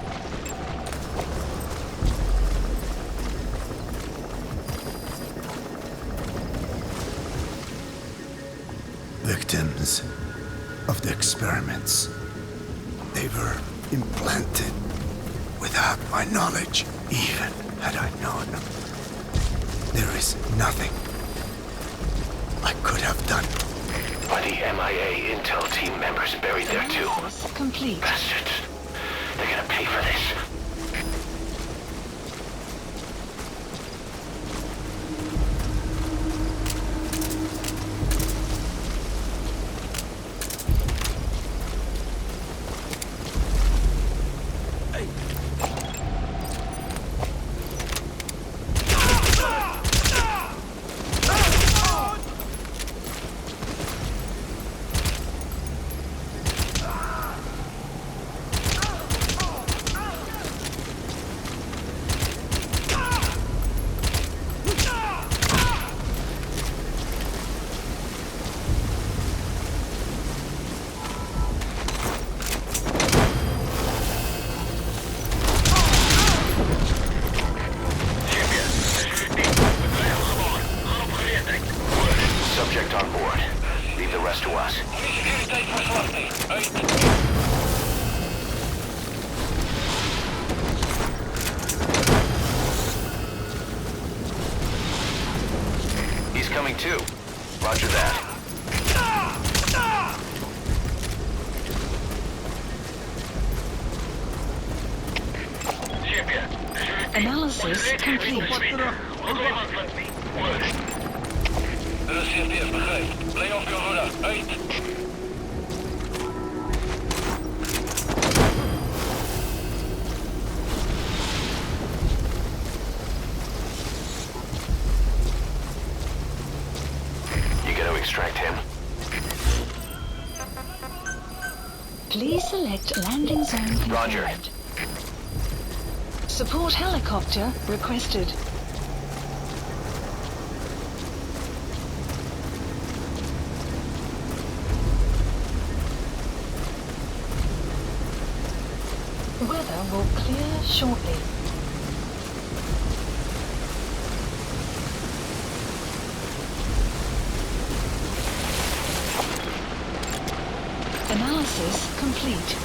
Victims of the experiments. They were implanted without my knowledge. Even had I known, there is nothing I could have done. Are the MIA intel team members buried there too? Analysis complete. Bastards. They're gonna pay for this. Subject on board. Leave the rest to us. Securiteit verslachting. Uit. He's coming too. Roger that. Analysis complete. Er is CFTF, begrijp. Lay off your hoeder. Uit. You gonna extract him? Please select landing zone confirmed. Roger. Support helicopter requested. Weather will clear shortly. Analysis complete.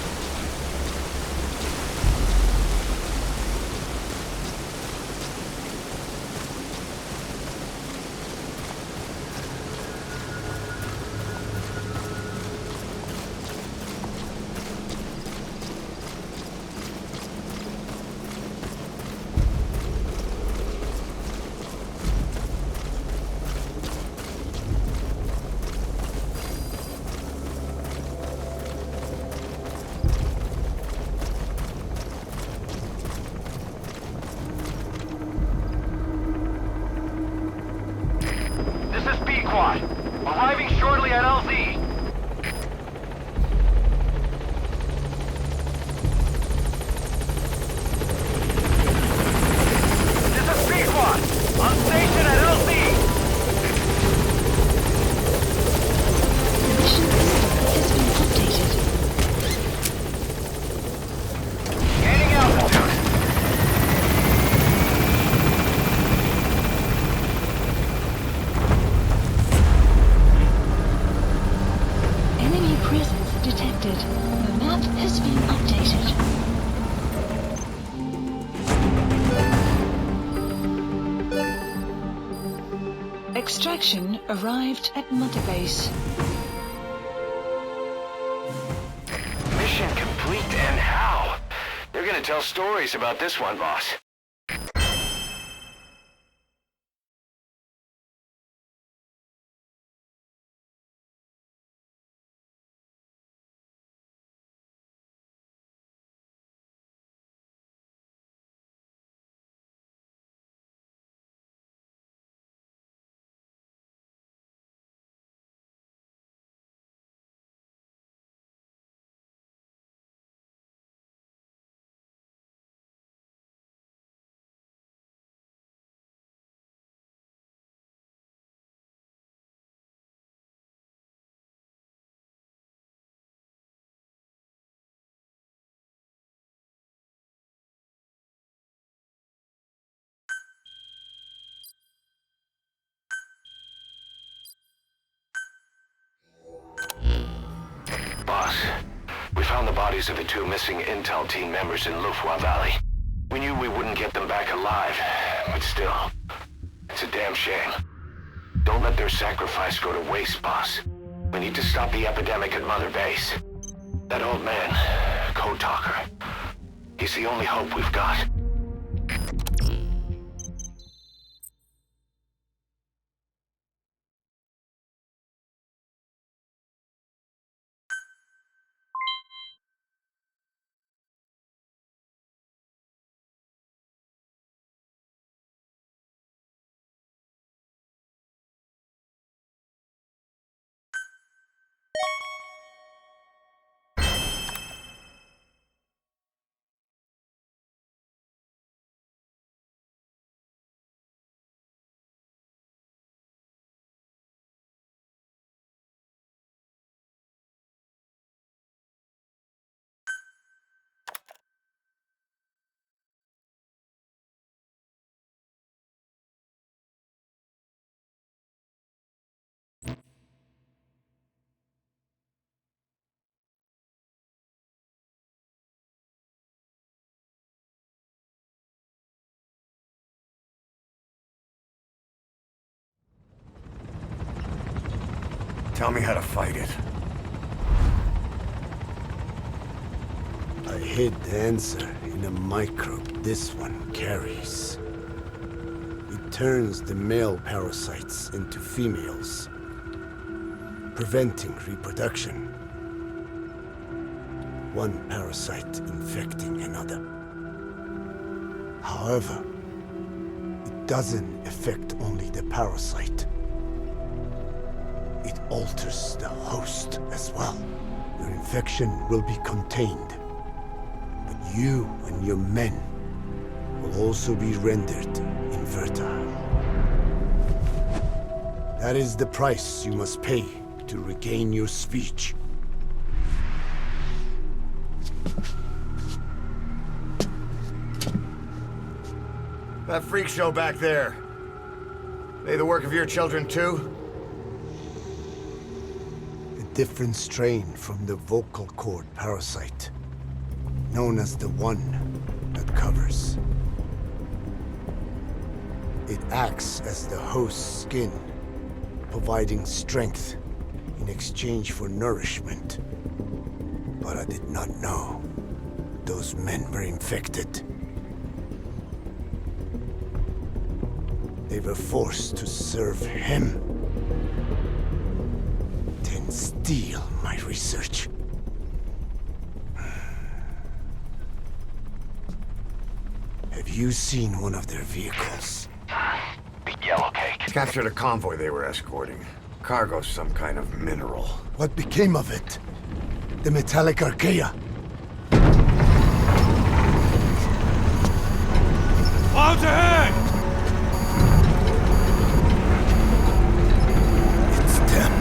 This is B-Quad. Arriving shortly at LZ. This is B-Quad. On station at LZ. Mission info has been updated. Gaining altitude. Enemy presence detected. The map has been updated. Extraction arrived at Mother Base. Mission complete, and how? They're gonna tell stories about this one, boss. Boss, we found the bodies of the two missing Intel team members in Lufwa Valley. We knew we wouldn't get them back alive, but still, it's a damn shame. Don't let their sacrifice go to waste, boss. We need to stop the epidemic at Mother Base. That old man, Code Talker, he's the only hope we've got. Tell me how to fight it. I hid the answer in a microbe this one carries. It turns the male parasites into females, preventing reproduction. One parasite infecting another. However, it doesn't affect only the parasite. It alters the host as well. Your infection will be contained, but you and your men will also be rendered infertile. That is the price you must pay to regain your speech. That freak show back there. They the work of your children too? A different strain from the vocal cord parasite, known as the one that covers. It acts as the host's skin, providing strength in exchange for nourishment. But I did not know those men were infected. They were forced to serve him, then steal my research. Have you seen one of their vehicles? The yellow cake. Captured a convoy they were escorting. Cargo's some kind of mineral. What became of it? The metallic archaea? Clouds ahead! It's them.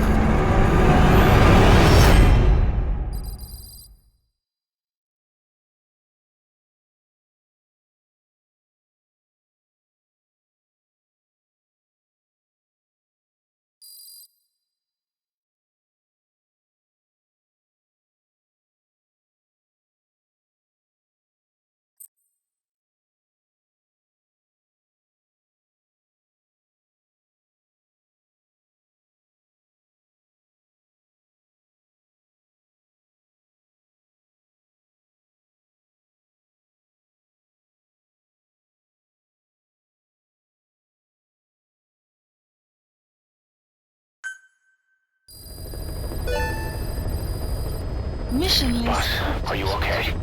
Mission list. Boss, are you okay?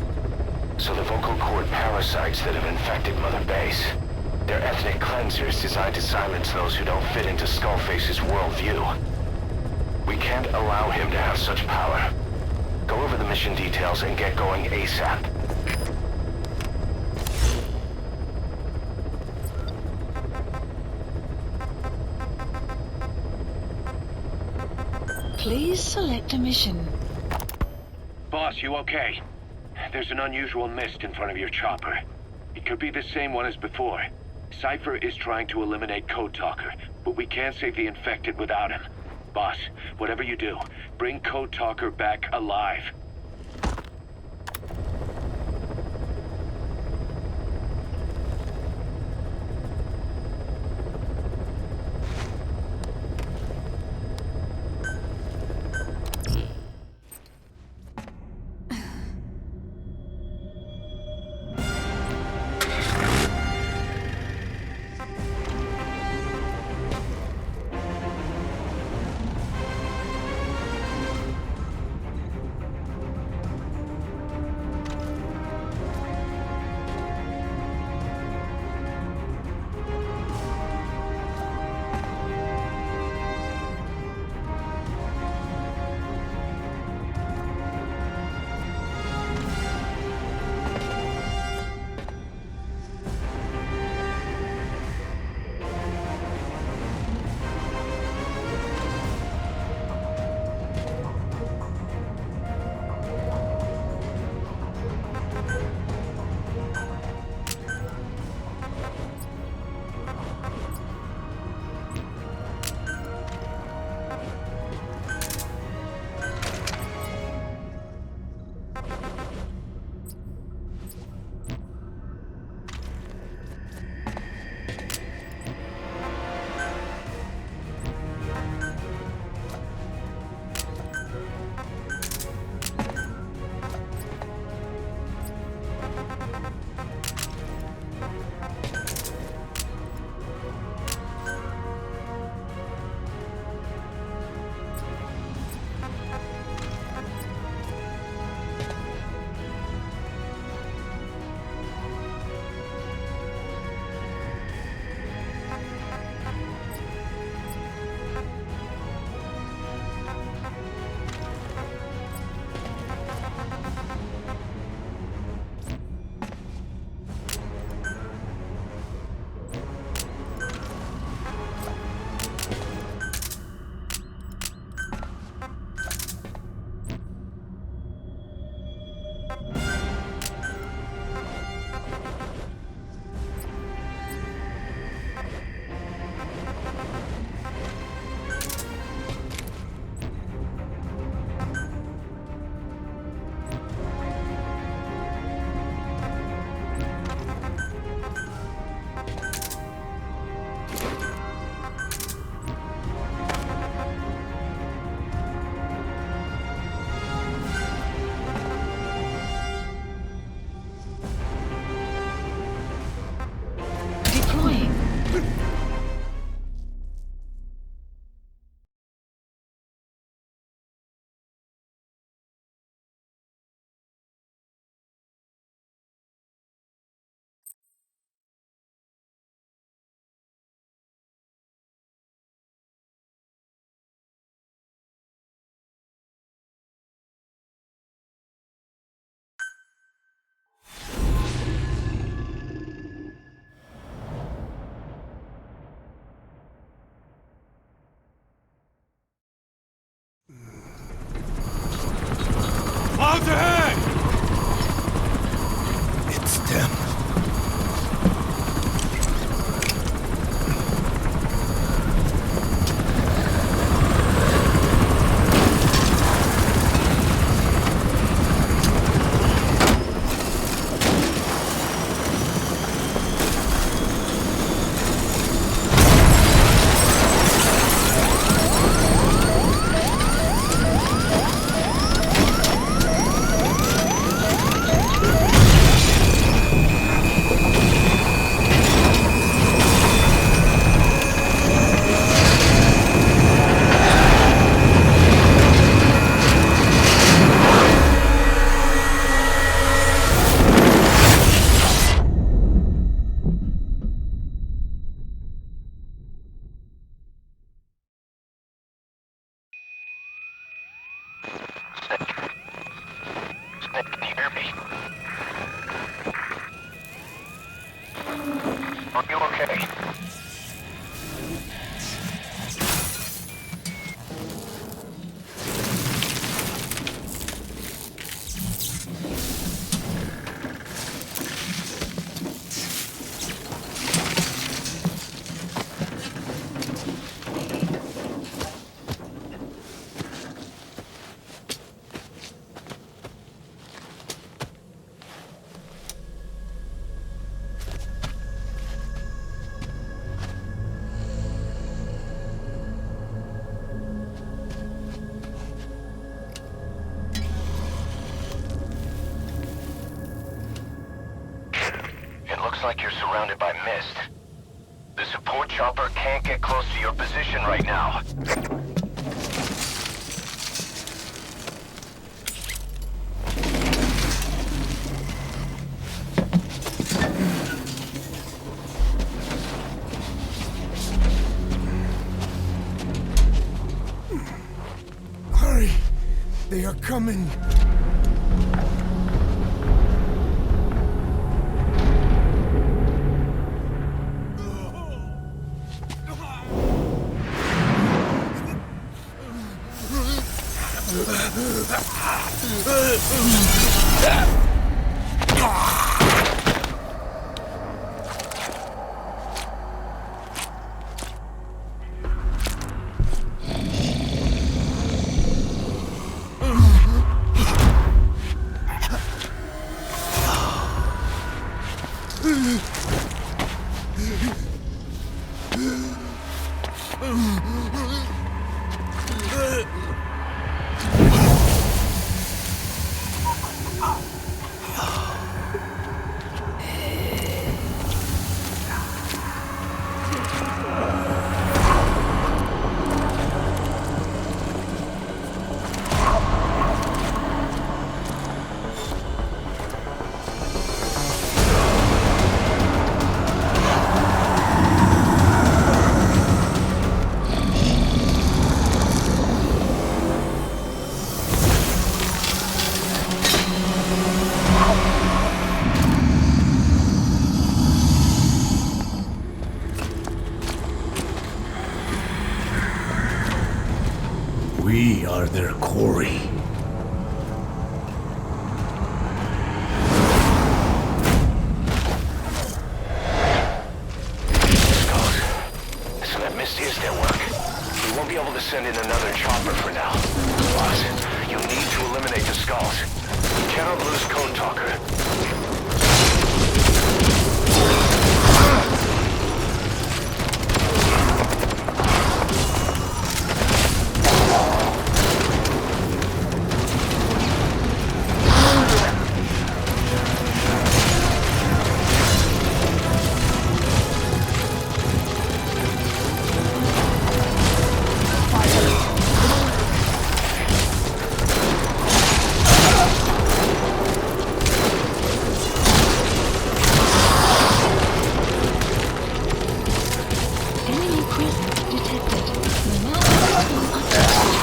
So the vocal cord parasites that have infected Mother Base, they're ethnic cleansers designed to silence those who don't fit into Skullface's worldview. We can't allow him to have such power. Go over the mission details and get going ASAP. Please select a mission. Boss, you okay? There's an unusual mist in front of your chopper. It could be the same one as before. Cypher is trying to eliminate Code Talker, but we can't save the infected without him. Boss, whatever you do, bring Code Talker back alive. Clouds ahead! It's them. Can you hear me? Are you okay? Looks like you're surrounded by mist. The support chopper can't get close to your position right now. Hurry! They are coming! We are their quarry. So that mist is their work. We won't be able to send in another chopper for now. Boss, you need to eliminate the skulls. We cannot lose Code Talker. presence detected. The map has been updated.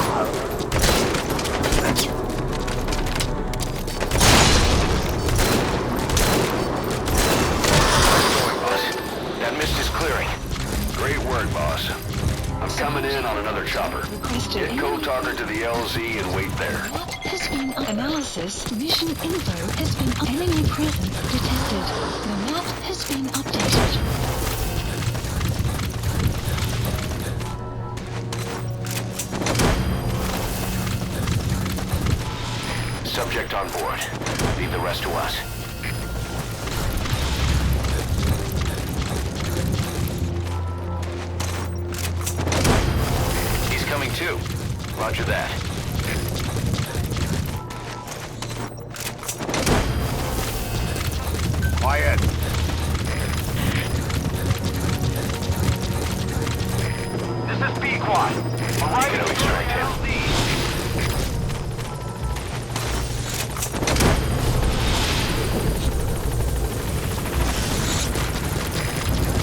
That mist is clearing. Great work, boss. I'm coming in on another chopper. Requested Get code talker to the LZ and wait there. map has been analysis. Mission info has been enemy presence detected. The map has been updated. Subject on board. Leave the rest to us. He's coming too. Roger that. Quiet. This is B-Quad. Arriving to extract him.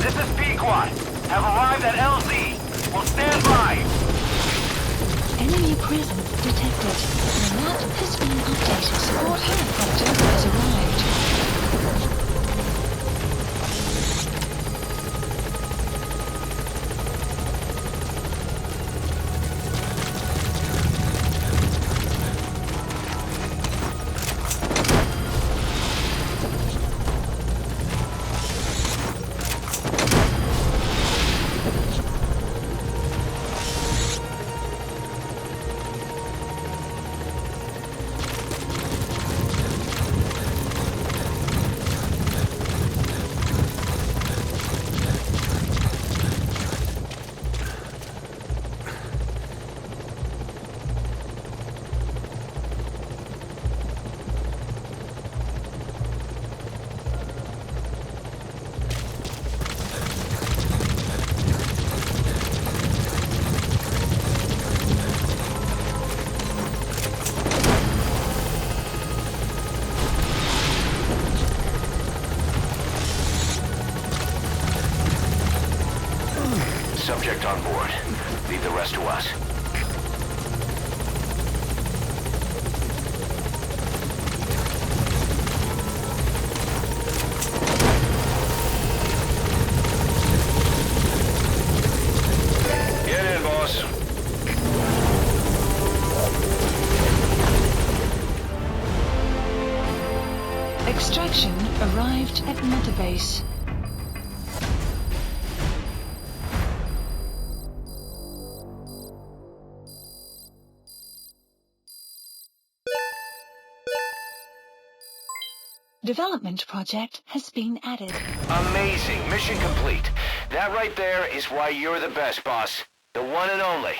This is P-Quad. Have arrived at LZ. Will stand by. Enemy presence detected. The map has been updated. Support helicopter has arrived. Subject on board. Leave the rest to us. Get in, boss. Extraction arrived at Mother Base. Development project has been added. Amazing. Mission complete. That right there is why you're the best, boss. The one and only.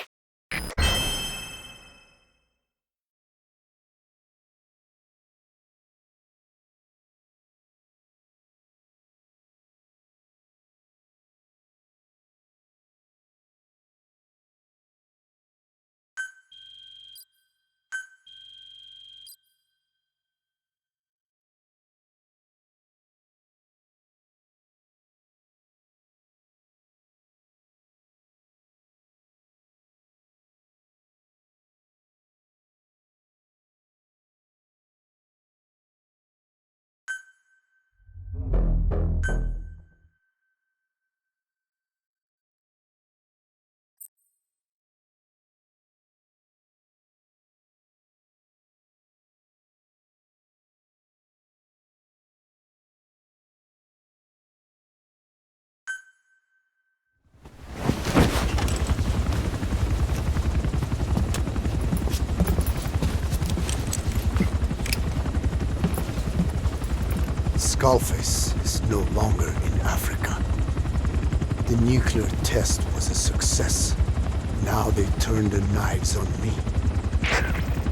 Skullface is no longer in Africa. The nuclear test was a success. Now they turned their knives on me.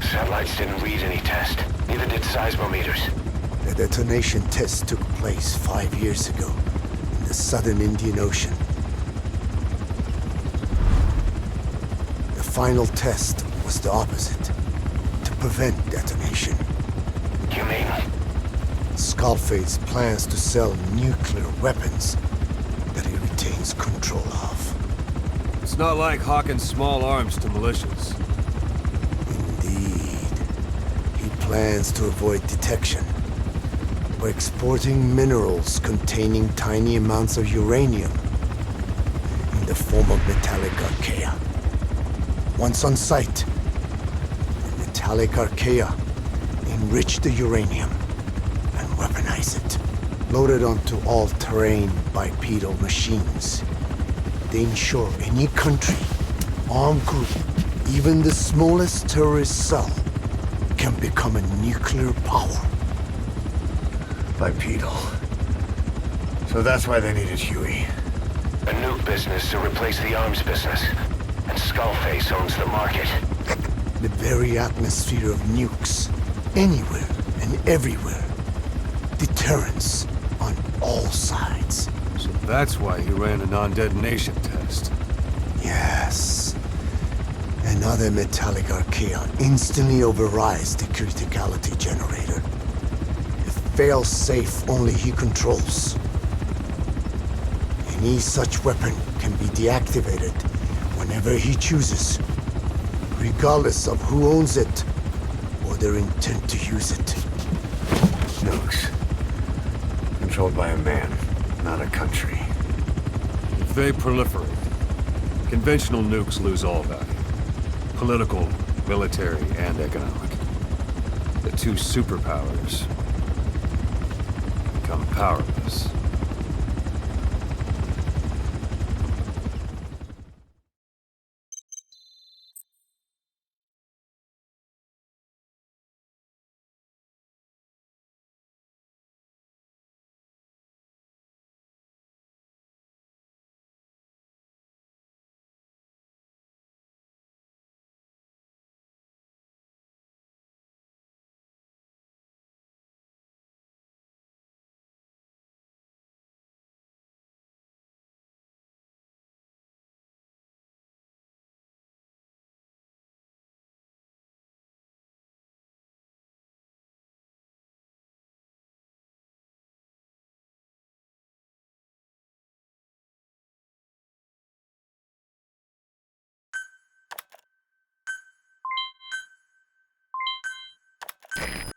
Satellites didn't read any test. Neither did seismometers. The detonation test took place 5 years ago in the southern Indian Ocean. The final test was the opposite, to prevent detonation. You mean? Skullface plans to sell nuclear weapons that he retains control of. It's not like hawking small arms to militias. Indeed. He plans to avoid detection by exporting minerals containing tiny amounts of uranium in the form of metallic archaea. Once on site, the metallic archaea enrich the uranium and weaponize it. Load it onto all-terrain bipedal machines. They ensure any country, armed group, even the smallest terrorist cell, can become a nuclear power. Bipedal. So that's why they needed Huey. A nuke business to replace the arms business. And Skullface owns the market. The very atmosphere of nukes, anywhere and everywhere. Deterrence on all sides. So that's why he ran a non-detonation test. Yes. Another metallic archaea instantly overrides the criticality generator. It fails safe only he controls. Any such weapon can be deactivated whenever he chooses, regardless of who owns it or their intent to use it. Nukes. Controlled by a man, not a country. If they proliferate, conventional nukes lose all value. Political, military, and economic. The two superpowers become powerless.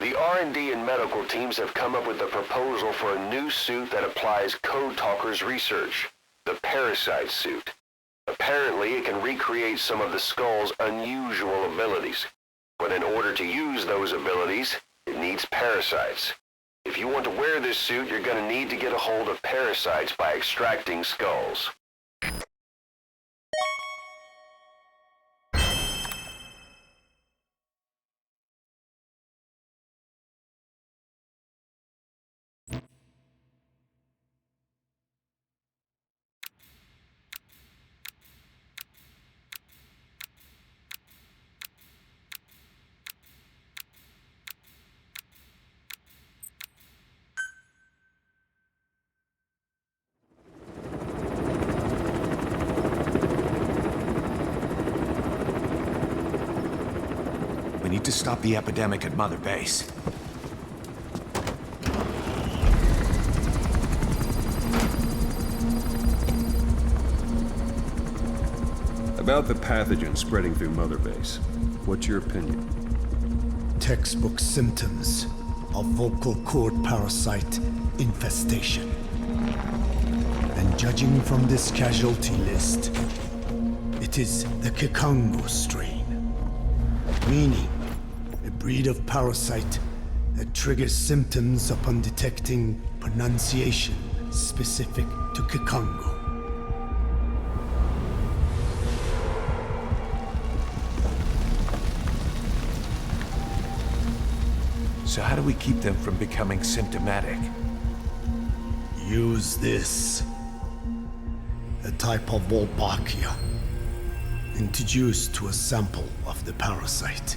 The R&D and medical teams have come up with a proposal for a new suit that applies Code Talker's research, the Parasite suit. Apparently, it can recreate some of the Skull's unusual abilities. But in order to use those abilities, it needs parasites. If you want to wear this suit, you're going to need to get a hold of parasites by extracting skulls. We need to stop the epidemic at Mother Base. About the pathogen spreading through Mother Base, what's your opinion? Textbook symptoms of vocal cord parasite infestation. And judging from this casualty list, it is the Kikango strain, meaning a breed of parasite that triggers symptoms upon detecting pronunciation specific to Kikango. So how do we keep them from becoming symptomatic? Use this. A type of Wolbachia, introduced to a sample of the parasite.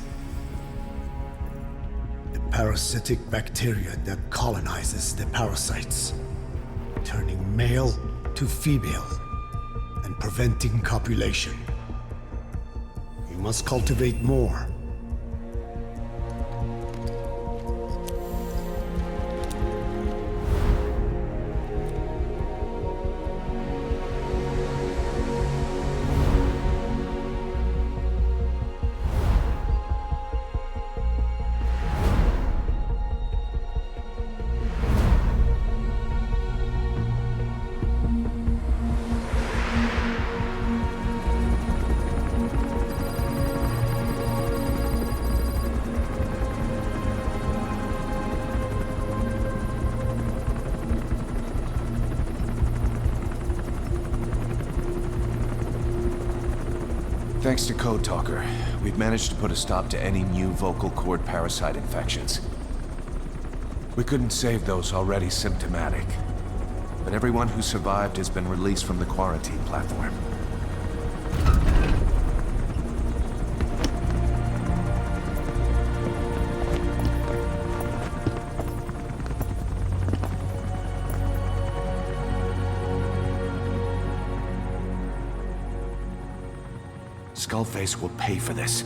The parasitic bacteria that colonizes the parasites, turning male to female and preventing copulation. You must cultivate more. Thanks to Code Talker, we've managed to put a stop to any new vocal cord parasite infections. We couldn't save those already symptomatic, but everyone who survived has been released from the quarantine platform. Skullface will pay for this.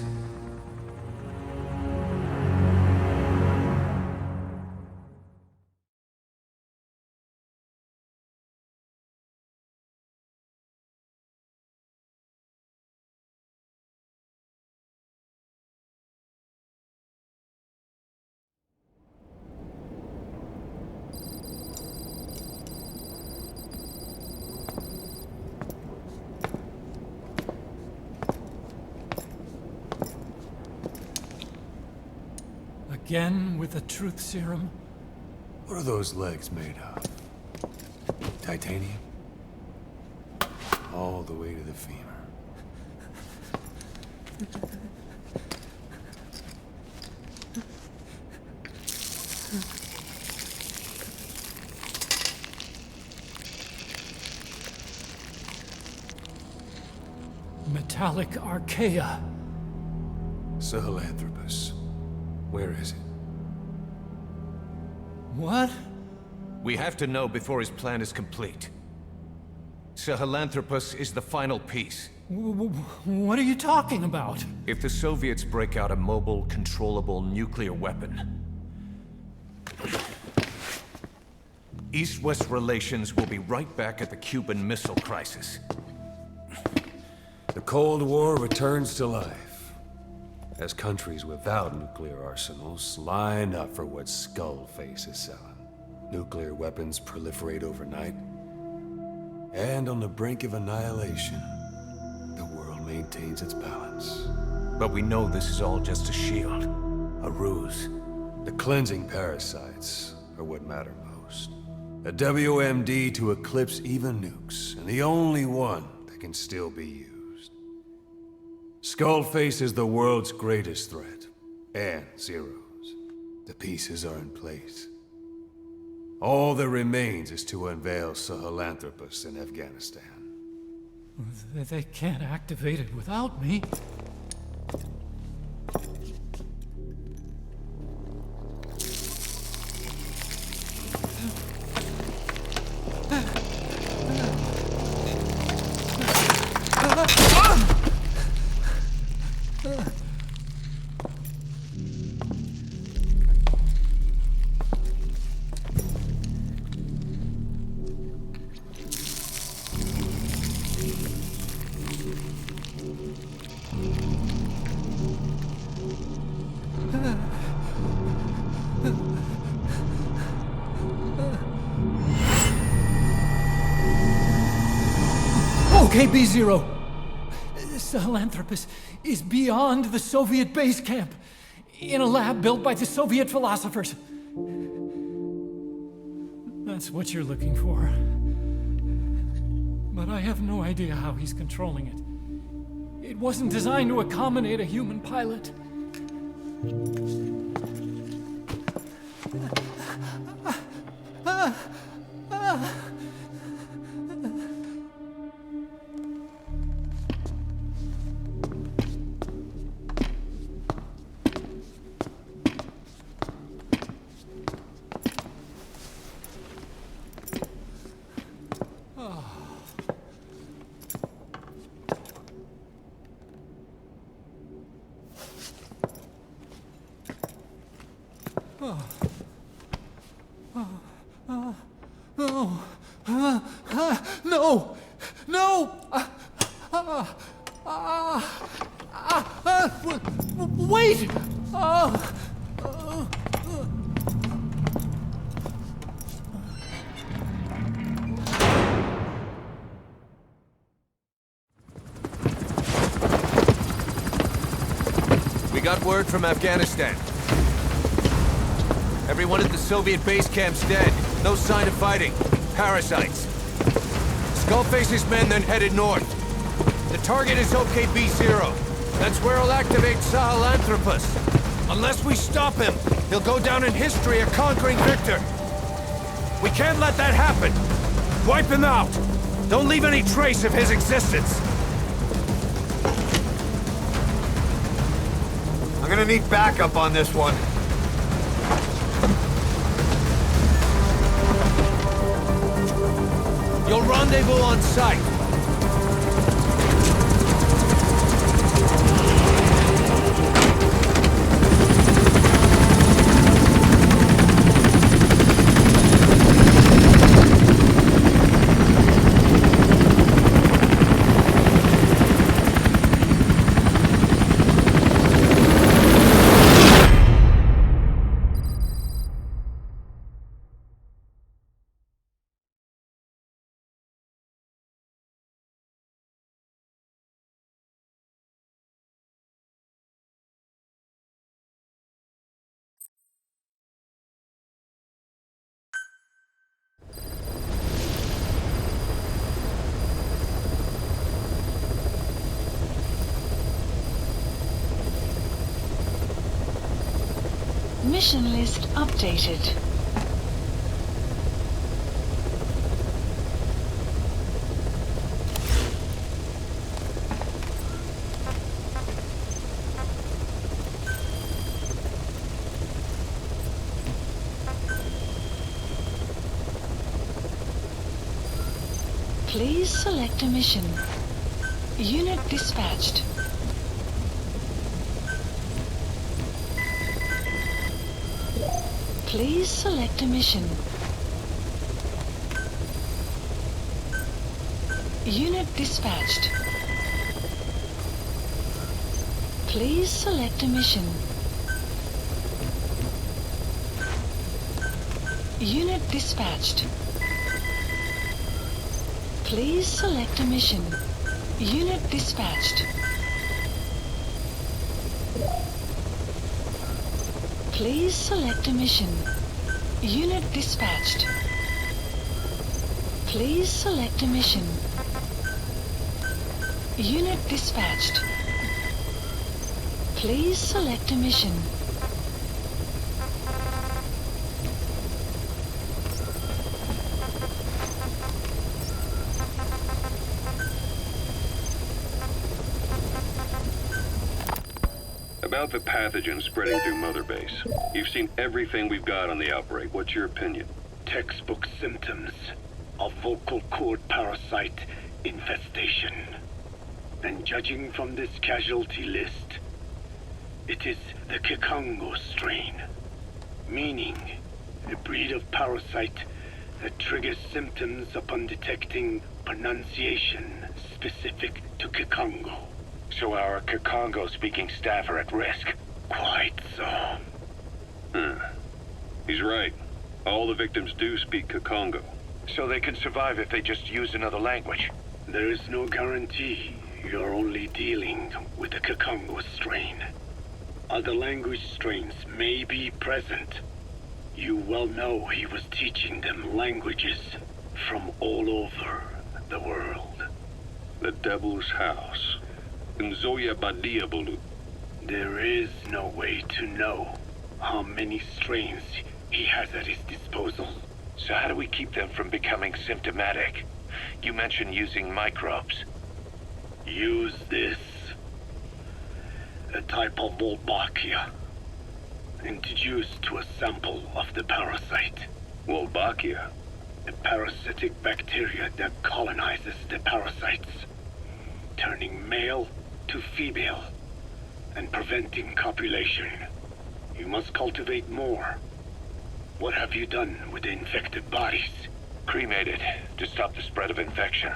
Again with the truth serum? What are those legs made of? Titanium? All the way to the femur. Metallic archaea. Sahelanthropus. Where is it? What? We have to know before his plan is complete. Sahelanthropus is the final piece. What are you talking about? If the Soviets break out a mobile, controllable nuclear weapon, East-West relations will be right back at the Cuban Missile Crisis. The Cold War returns to life, as countries without nuclear arsenals line up for what Skullface is selling. Nuclear weapons proliferate overnight, and on the brink of annihilation, the world maintains its balance. But we know this is all just a shield, a ruse. The cleansing parasites are what matter most. A WMD to eclipse even nukes, and the only one that can still be used. Skullface is the world's greatest threat, and Zero's. The pieces are in place. All that remains is to unveil Sahelanthropus in Afghanistan. They can't activate it without me. Okay, B-Zero. Sahelanthropus is beyond the Soviet base camp, in a lab built by the Soviet philosophers. That's what you're looking for. But I have no idea how he's controlling it. It wasn't designed to accommodate a human pilot. No! No! Wait! We got word from Afghanistan. Everyone at the Soviet base camp's dead. No sign of fighting. Parasites. Skullface's men then headed north. The target is OKB-0. That's where he'll activate Sahelanthropus. Unless we stop him, he'll go down in history a conquering victor. We can't let that happen. Wipe him out. Don't leave any trace of his existence. I'm gonna need backup on this one. You'll rendezvous on site. Mission list updated. Please select a mission. Unit dispatched. Please select a mission. Unit dispatched. Please select a mission. Unit dispatched. Please select a mission. Unit dispatched. Please select a mission. Unit dispatched. Please select a mission. Unit dispatched. Please select a mission. About the pathogen spreading through Mother Base. You've seen everything we've got on the outbreak. What's your opinion? Textbook symptoms of vocal cord parasite infestation. And judging from this casualty list, it is the Kikongo strain, meaning a breed of parasite that triggers symptoms upon detecting pronunciation specific to Kikongo. So our Kikongo-speaking staff are at risk? Quite so. He's right. All the victims do speak Kikongo. So they can survive if they just use another language? There is no guarantee. You're only dealing with the Kikongo strain. Other language strains may be present. You well know he was teaching them languages from all over the world. The Devil's House. Nzoya Badia Bulu. There is no way to know how many strains he has at his disposal. So how do we keep them from becoming symptomatic? You mentioned using microbes. Use this. A type of Wolbachia. Introduced to a sample of the parasite. Wolbachia? A parasitic bacteria that colonizes the parasites, turning male to female and preventing copulation. You must cultivate more. What have you done with the infected bodies? Cremated to stop the spread of infection.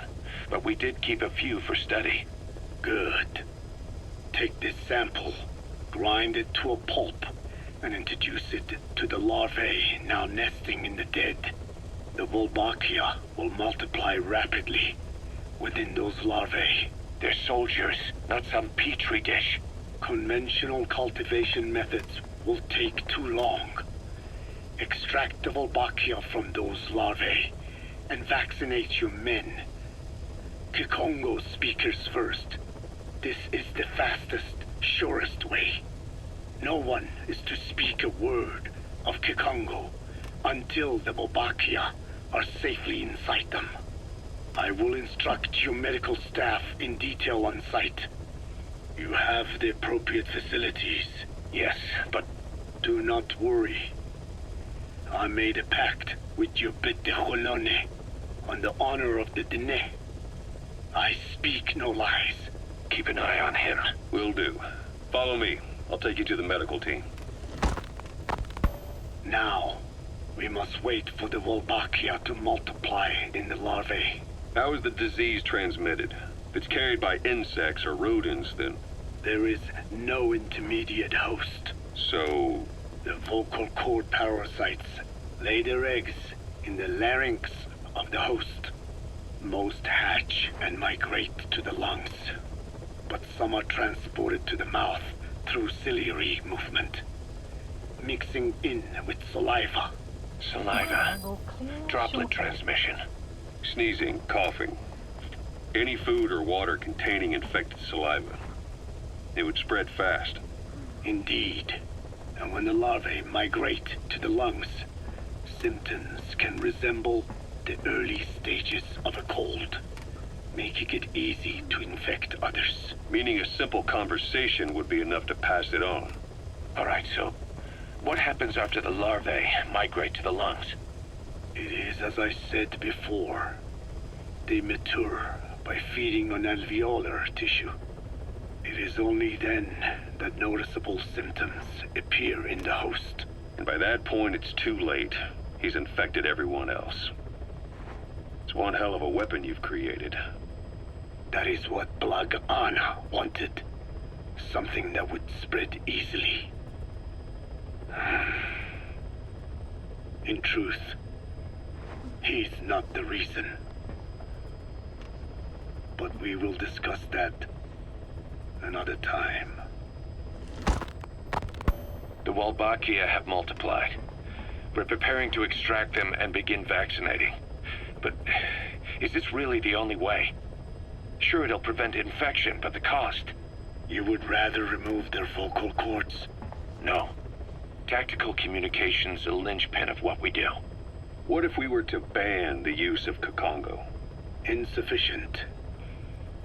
But we did keep a few for study. Good. Take this sample, grind it to a pulp, and introduce it to the larvae now nesting in the dead. The Wolbachia will multiply rapidly within those larvae. They're soldiers, not some petri dish. Conventional cultivation methods will take too long. Extract the Wolbachia from those larvae and vaccinate your men. Kikongo speakers first. This is the fastest, surest way. No one is to speak a word of Kikongo until the Wolbachia are safely inside them. I will instruct your medical staff in detail on site. You have the appropriate facilities. Yes, but do not worry. I made a pact with your Bete Holone on the honor of the Dene. I speak no lies. Keep an eye on him. Will do. Follow me. I'll take you to the medical team. Now, we must wait for the Wolbachia to multiply in the larvae. How is the disease transmitted? If it's carried by insects or rodents, then... There is no intermediate host. So... The vocal cord parasites lay their eggs in the larynx of the host. Most hatch and migrate to the lungs, but some are transported to the mouth through ciliary movement, mixing in with saliva. Saliva. Droplet transmission. Sneezing, coughing. Any food or water containing infected saliva. It would spread fast. Indeed. And when the larvae migrate to the lungs, symptoms can resemble the early stages of a cold, making it easy to infect others. Meaning a simple conversation would be enough to pass it on. All right, so what happens after the larvae migrate to the lungs? It is as I said before. They mature by feeding on alveolar tissue. It is only then that noticeable symptoms appear in the host. And by that point, it's too late. He's infected everyone else. It's one hell of a weapon you've created. That is what Blag Anna wanted. Something that would spread easily. In truth, he's not the reason. But we will discuss that another time. The Wolbachia have multiplied. We're preparing to extract them and begin vaccinating. But is this really the only way? Sure, it'll prevent infection, but the cost... You would rather remove their vocal cords? No. Tactical communication's a linchpin of what we do. What if we were to ban the use of Kikongo? Insufficient.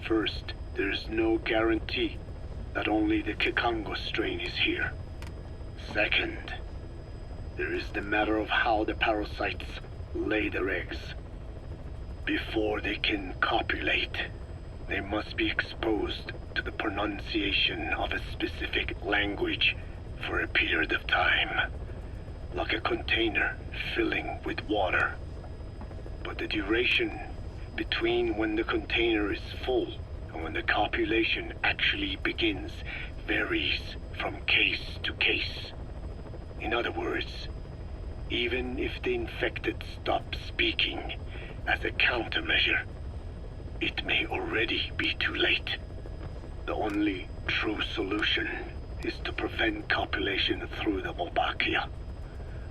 First, there's no guarantee that only the Kikongo strain is here. Second, there is the matter of how the parasites lay their eggs. Before they can copulate, they must be exposed to the pronunciation of a specific language for a period of time, like a container filling with water. But the duration between when the container is full and when the copulation actually begins varies from case to case. In other words, even if the infected stop speaking as a countermeasure, it may already be too late. The only true solution is to prevent copulation through the Wolbachia,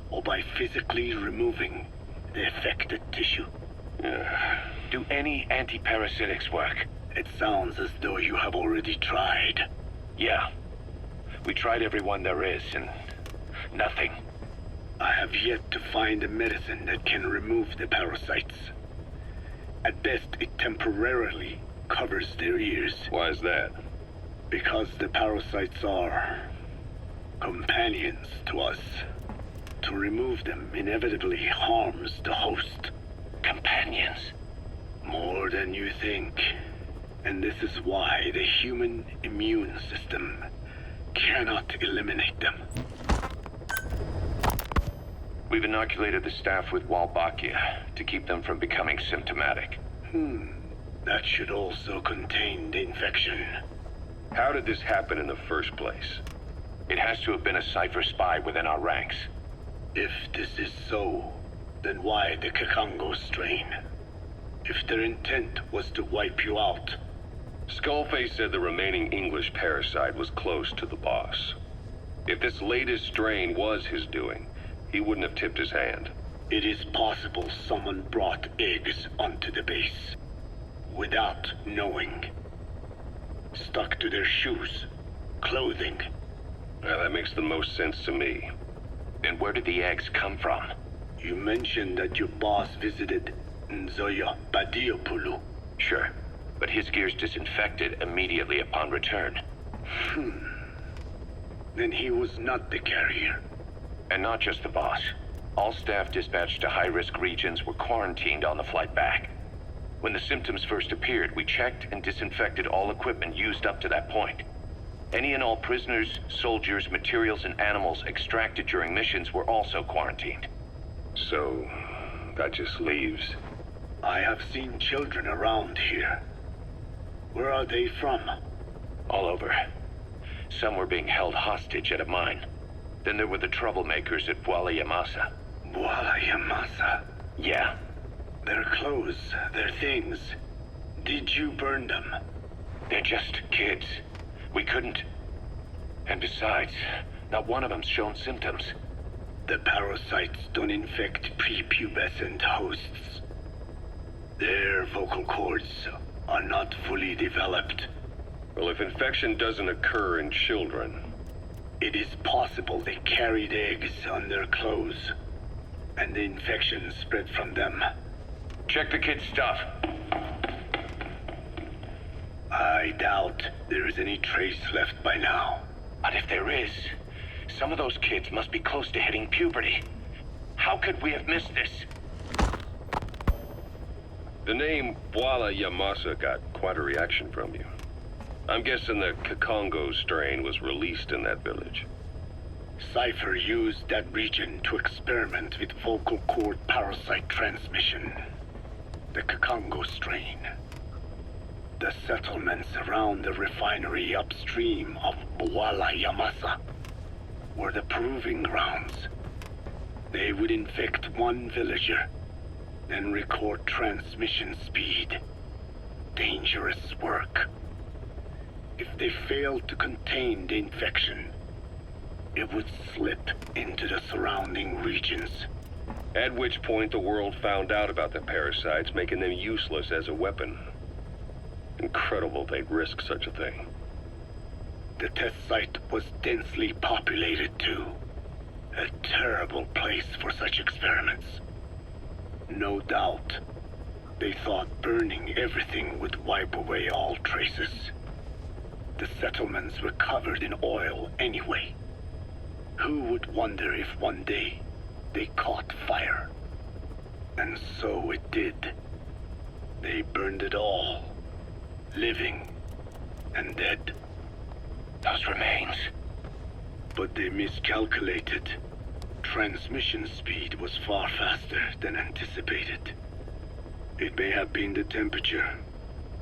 or by physically removing the affected tissue. Do any antiparasitics work? It sounds as though you have already tried. Yeah. We tried every one there is, and nothing. I have yet to find a medicine that can remove the parasites. At best, it temporarily covers their ears. Why is that? Because the parasites are companions to us. To remove them inevitably harms the host. Companions? More than you think. And this is why the human immune system cannot eliminate them. We've inoculated the staff with Wolbachia to keep them from becoming symptomatic. That should also contain the infection. How did this happen in the first place? It has to have been a Cypher spy within our ranks. If this is so, then why the Kikongo strain? If their intent was to wipe you out. Skullface said the remaining English parasite was close to the boss. If this latest strain was his doing, he wouldn't have tipped his hand. It is possible someone brought eggs onto the base. without knowing. Stuck to their shoes, clothing. Well, that makes the most sense to me. And where did the eggs come from? You mentioned that your boss visited Nzoya Badiopulu. Sure, but his gear's disinfected immediately upon return. Then he was not the carrier. And not just the boss. All staff dispatched to high-risk regions were quarantined on the flight back. When the symptoms first appeared, we checked and disinfected all equipment used up to that point. Any and all prisoners, soldiers, materials, and animals extracted during missions were also quarantined. So, that just leaves... I have seen children around here. Where are they from? All over. Some were being held hostage at a mine. Then there were the troublemakers at Bwala Yamasa. Bwala Yamasa? Yeah. Their clothes, their things. Did you burn them? They're just kids. We couldn't. And besides, not one of them's shown symptoms. The parasites don't infect prepubescent hosts. Their vocal cords are not fully developed. Well, if infection doesn't occur in children... It is possible they carried eggs on their clothes, and the infection spread from them. Check the kid's stuff. I doubt there is any trace left by now. But if there is, some of those kids must be close to hitting puberty. How could we have missed this? The name Bwala Yamasa got quite a reaction from you. I'm guessing the Kakongo strain was released in that village. Cypher used that region to experiment with vocal cord parasite transmission. The Kakongo strain. The settlements around the refinery upstream of Bwala Yamasa were the proving grounds. They would infect one villager, then record transmission speed. Dangerous work. If they failed to contain the infection, it would slip into the surrounding regions. At which point the world found out about the parasites, making them useless as a weapon. Incredible they'd risk such a thing. The test site was densely populated too. A terrible place for such experiments. No doubt, they thought burning everything would wipe away all traces. The settlements were covered in oil anyway. Who would wonder if one day they caught fire? And so it did. They burned it all, living and dead. Those remains. But they miscalculated. Transmission speed was far faster than anticipated. It may have been the temperature,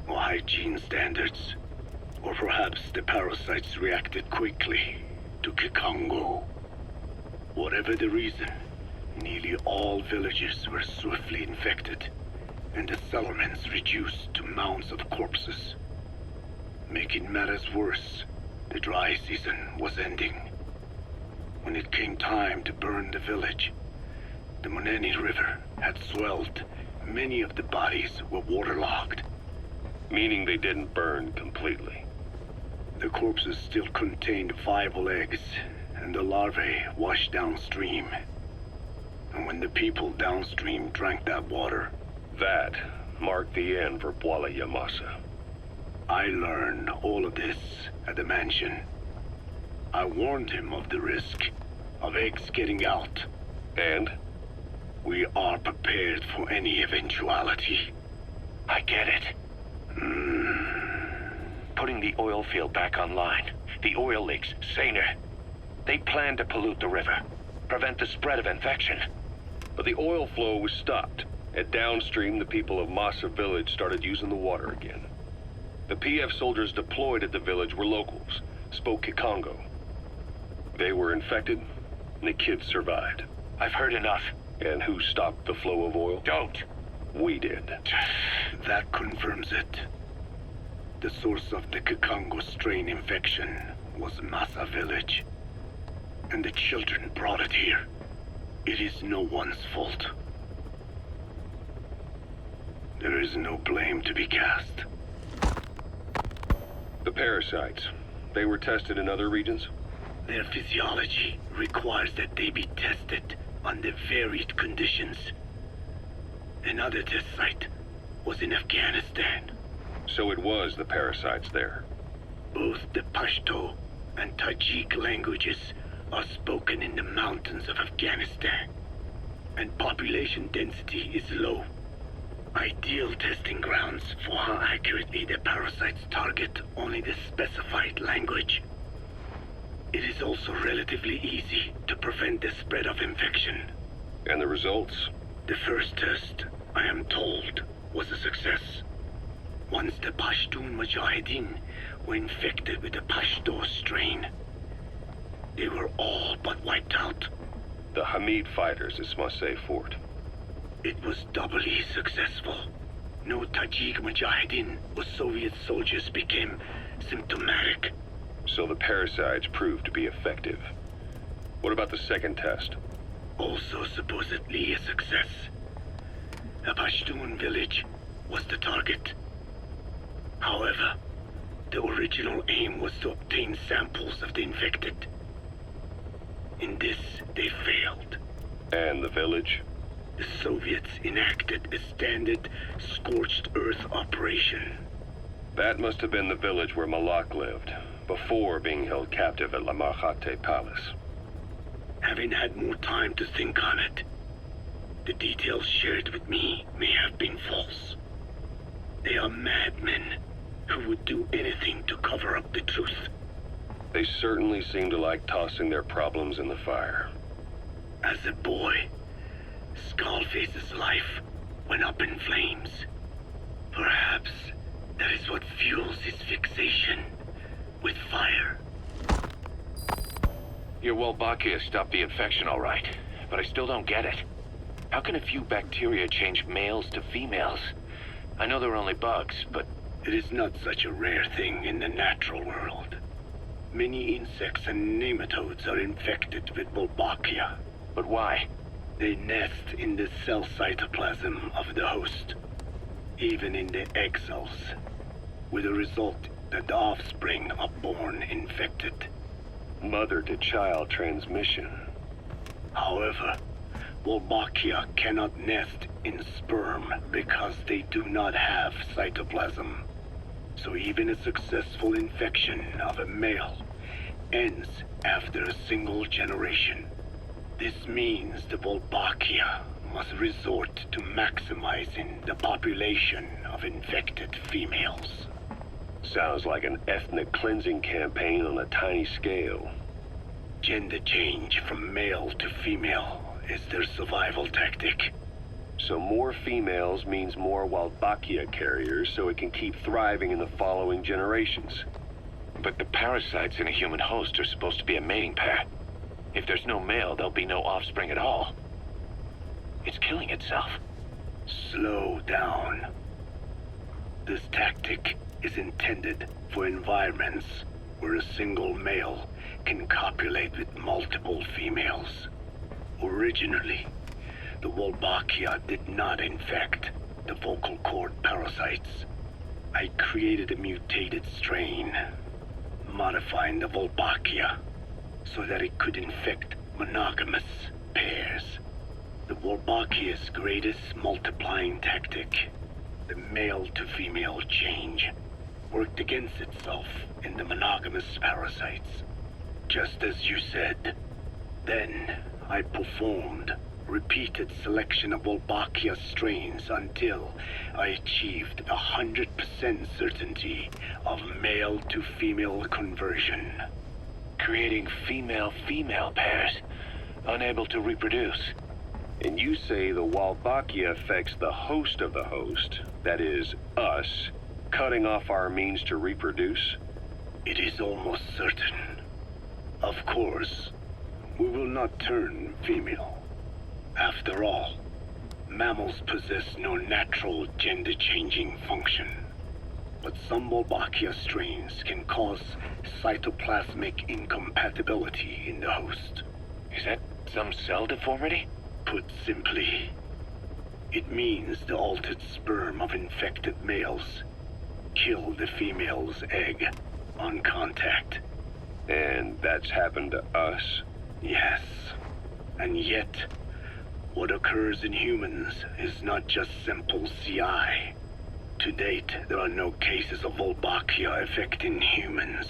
or hygiene standards, or perhaps the parasites reacted quickly to Kakongo. Whatever the reason, nearly all villages were swiftly infected, and the settlements reduced to mounds of corpses. Making matters worse, the dry season was ending. When it came time to burn the village, the Moneni River had swelled. Many of the bodies were waterlogged. Meaning they didn't burn completely. The corpses still contained viable eggs, and the larvae washed downstream. And when the people downstream drank that water... That marked the end for Bwala Yamasa. I learned all of this at the mansion. I warned him of the risk of eggs getting out. And? We are prepared for any eventuality. I get it. Putting the oil field back online. The oil leaks, saner. They plan to pollute the river, prevent the spread of infection. But the oil flow was stopped, and downstream the people of Masa village started using the water again. The PF soldiers deployed at the village were locals, spoke Kikongo. They were infected, and the kids survived. I've heard enough. And who stopped the flow of oil? Don't. We did. That confirms it. The source of the Kikongo strain infection was Masa village. And the children brought it here. It is no one's fault. There is no blame to be cast. The parasites, they were tested in other regions? Their physiology requires that they be tested under varied conditions. Another test site was in Afghanistan. So it was the parasites there. Both the Pashto and Tajik languages are spoken in the mountains of Afghanistan, and population density is low. Ideal testing grounds for how accurately the parasites target only the specified language. It is also relatively easy to prevent the spread of infection. And the results? The first test, I am told, was a success. Once the Pashtun Mujahideen were infected with the Pashto strain, they were all but wiped out. The Hamid fighters at Smasei Fort. It was doubly successful. No Tajik Mujahideen or Soviet soldiers became symptomatic. So the parasites proved to be effective. What about the second test? Also supposedly a success. A Pashtun village was the target. However, the original aim was to obtain samples of the infected. In this, they failed. And the village? The Soviets enacted a standard scorched earth operation. That must have been the village where Malak lived, before being held captive at La Marjate Palace. Having had more time to think on it, the details shared with me may have been false. They are madmen who would do anything to cover up the truth. They certainly seem to like tossing their problems in the fire. As a boy, Skullface's life went up in flames. Perhaps that is what fuels his fixation with fire. Your Wolbachia stopped the infection all right, but I still don't get it. How can a few bacteria change males to females? I know they're only bugs, but... It is not such a rare thing in the natural world. Many insects and nematodes are infected with Wolbachia. But why? They nest in the cell cytoplasm of the host, even in the egg cells, with the result that the offspring are born infected. Mother-to-child transmission. However, Wolbachia cannot nest in sperm because they do not have cytoplasm. So even a successful infection of a male ends after a single generation. This means the Wolbachia must resort to maximizing the population of infected females. Sounds like an ethnic cleansing campaign on a tiny scale. Gender change from male to female is their survival tactic. So more females means more Wolbachia carriers, so it can keep thriving in the following generations. But the parasites in a human host are supposed to be a mating pair. If there's no male, there'll be no offspring at all. It's killing itself. Slow down. This tactic is intended for environments where a single male can copulate with multiple females. Originally, the Wolbachia did not infect the vocal cord parasites. I created a mutated strain, modifying the Wolbachia so that it could infect monogamous pairs. The Wolbachia's greatest multiplying tactic, the male-to-female change, worked against itself in the monogamous parasites. Just as you said. Then, I performed repeated selection of Wolbachia strains until I achieved 100% certainty of male-to-female conversion. Creating female-female pairs, unable to reproduce. And you say the Wolbachia affects the host of the host, that is, us, cutting off our means to reproduce? It is almost certain. Of course, we will not turn female. After all, mammals possess no natural gender-changing function. But some Wolbachia strains can cause cytoplasmic incompatibility in the host. Is that some cell deformity? Put simply, It means the altered sperm of infected males kill the female's egg on contact. And that's happened to us? Yes. And yet, what occurs in humans is not just simple CI. To date, there are no cases of Wolbachia affecting humans.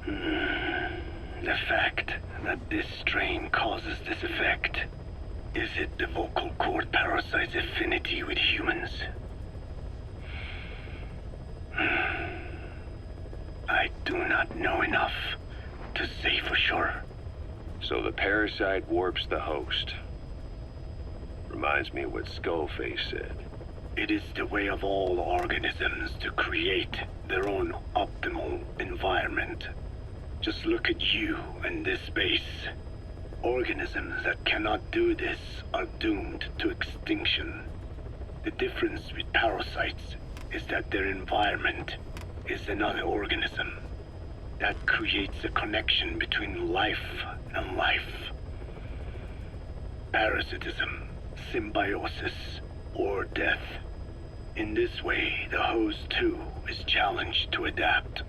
The fact that this strain causes this effect, is it the vocal cord parasite's affinity with humans? I do not know enough to say for sure. So the parasite warps the host. Reminds me of what Skullface said. It is the way of all organisms to create their own optimal environment. Just look at you and this base. Organisms that cannot do this are doomed to extinction. The difference with parasites is that their environment is another organism. That creates a connection between life and life. Parasitism, symbiosis, or death. In this way, the host too is challenged to adapt.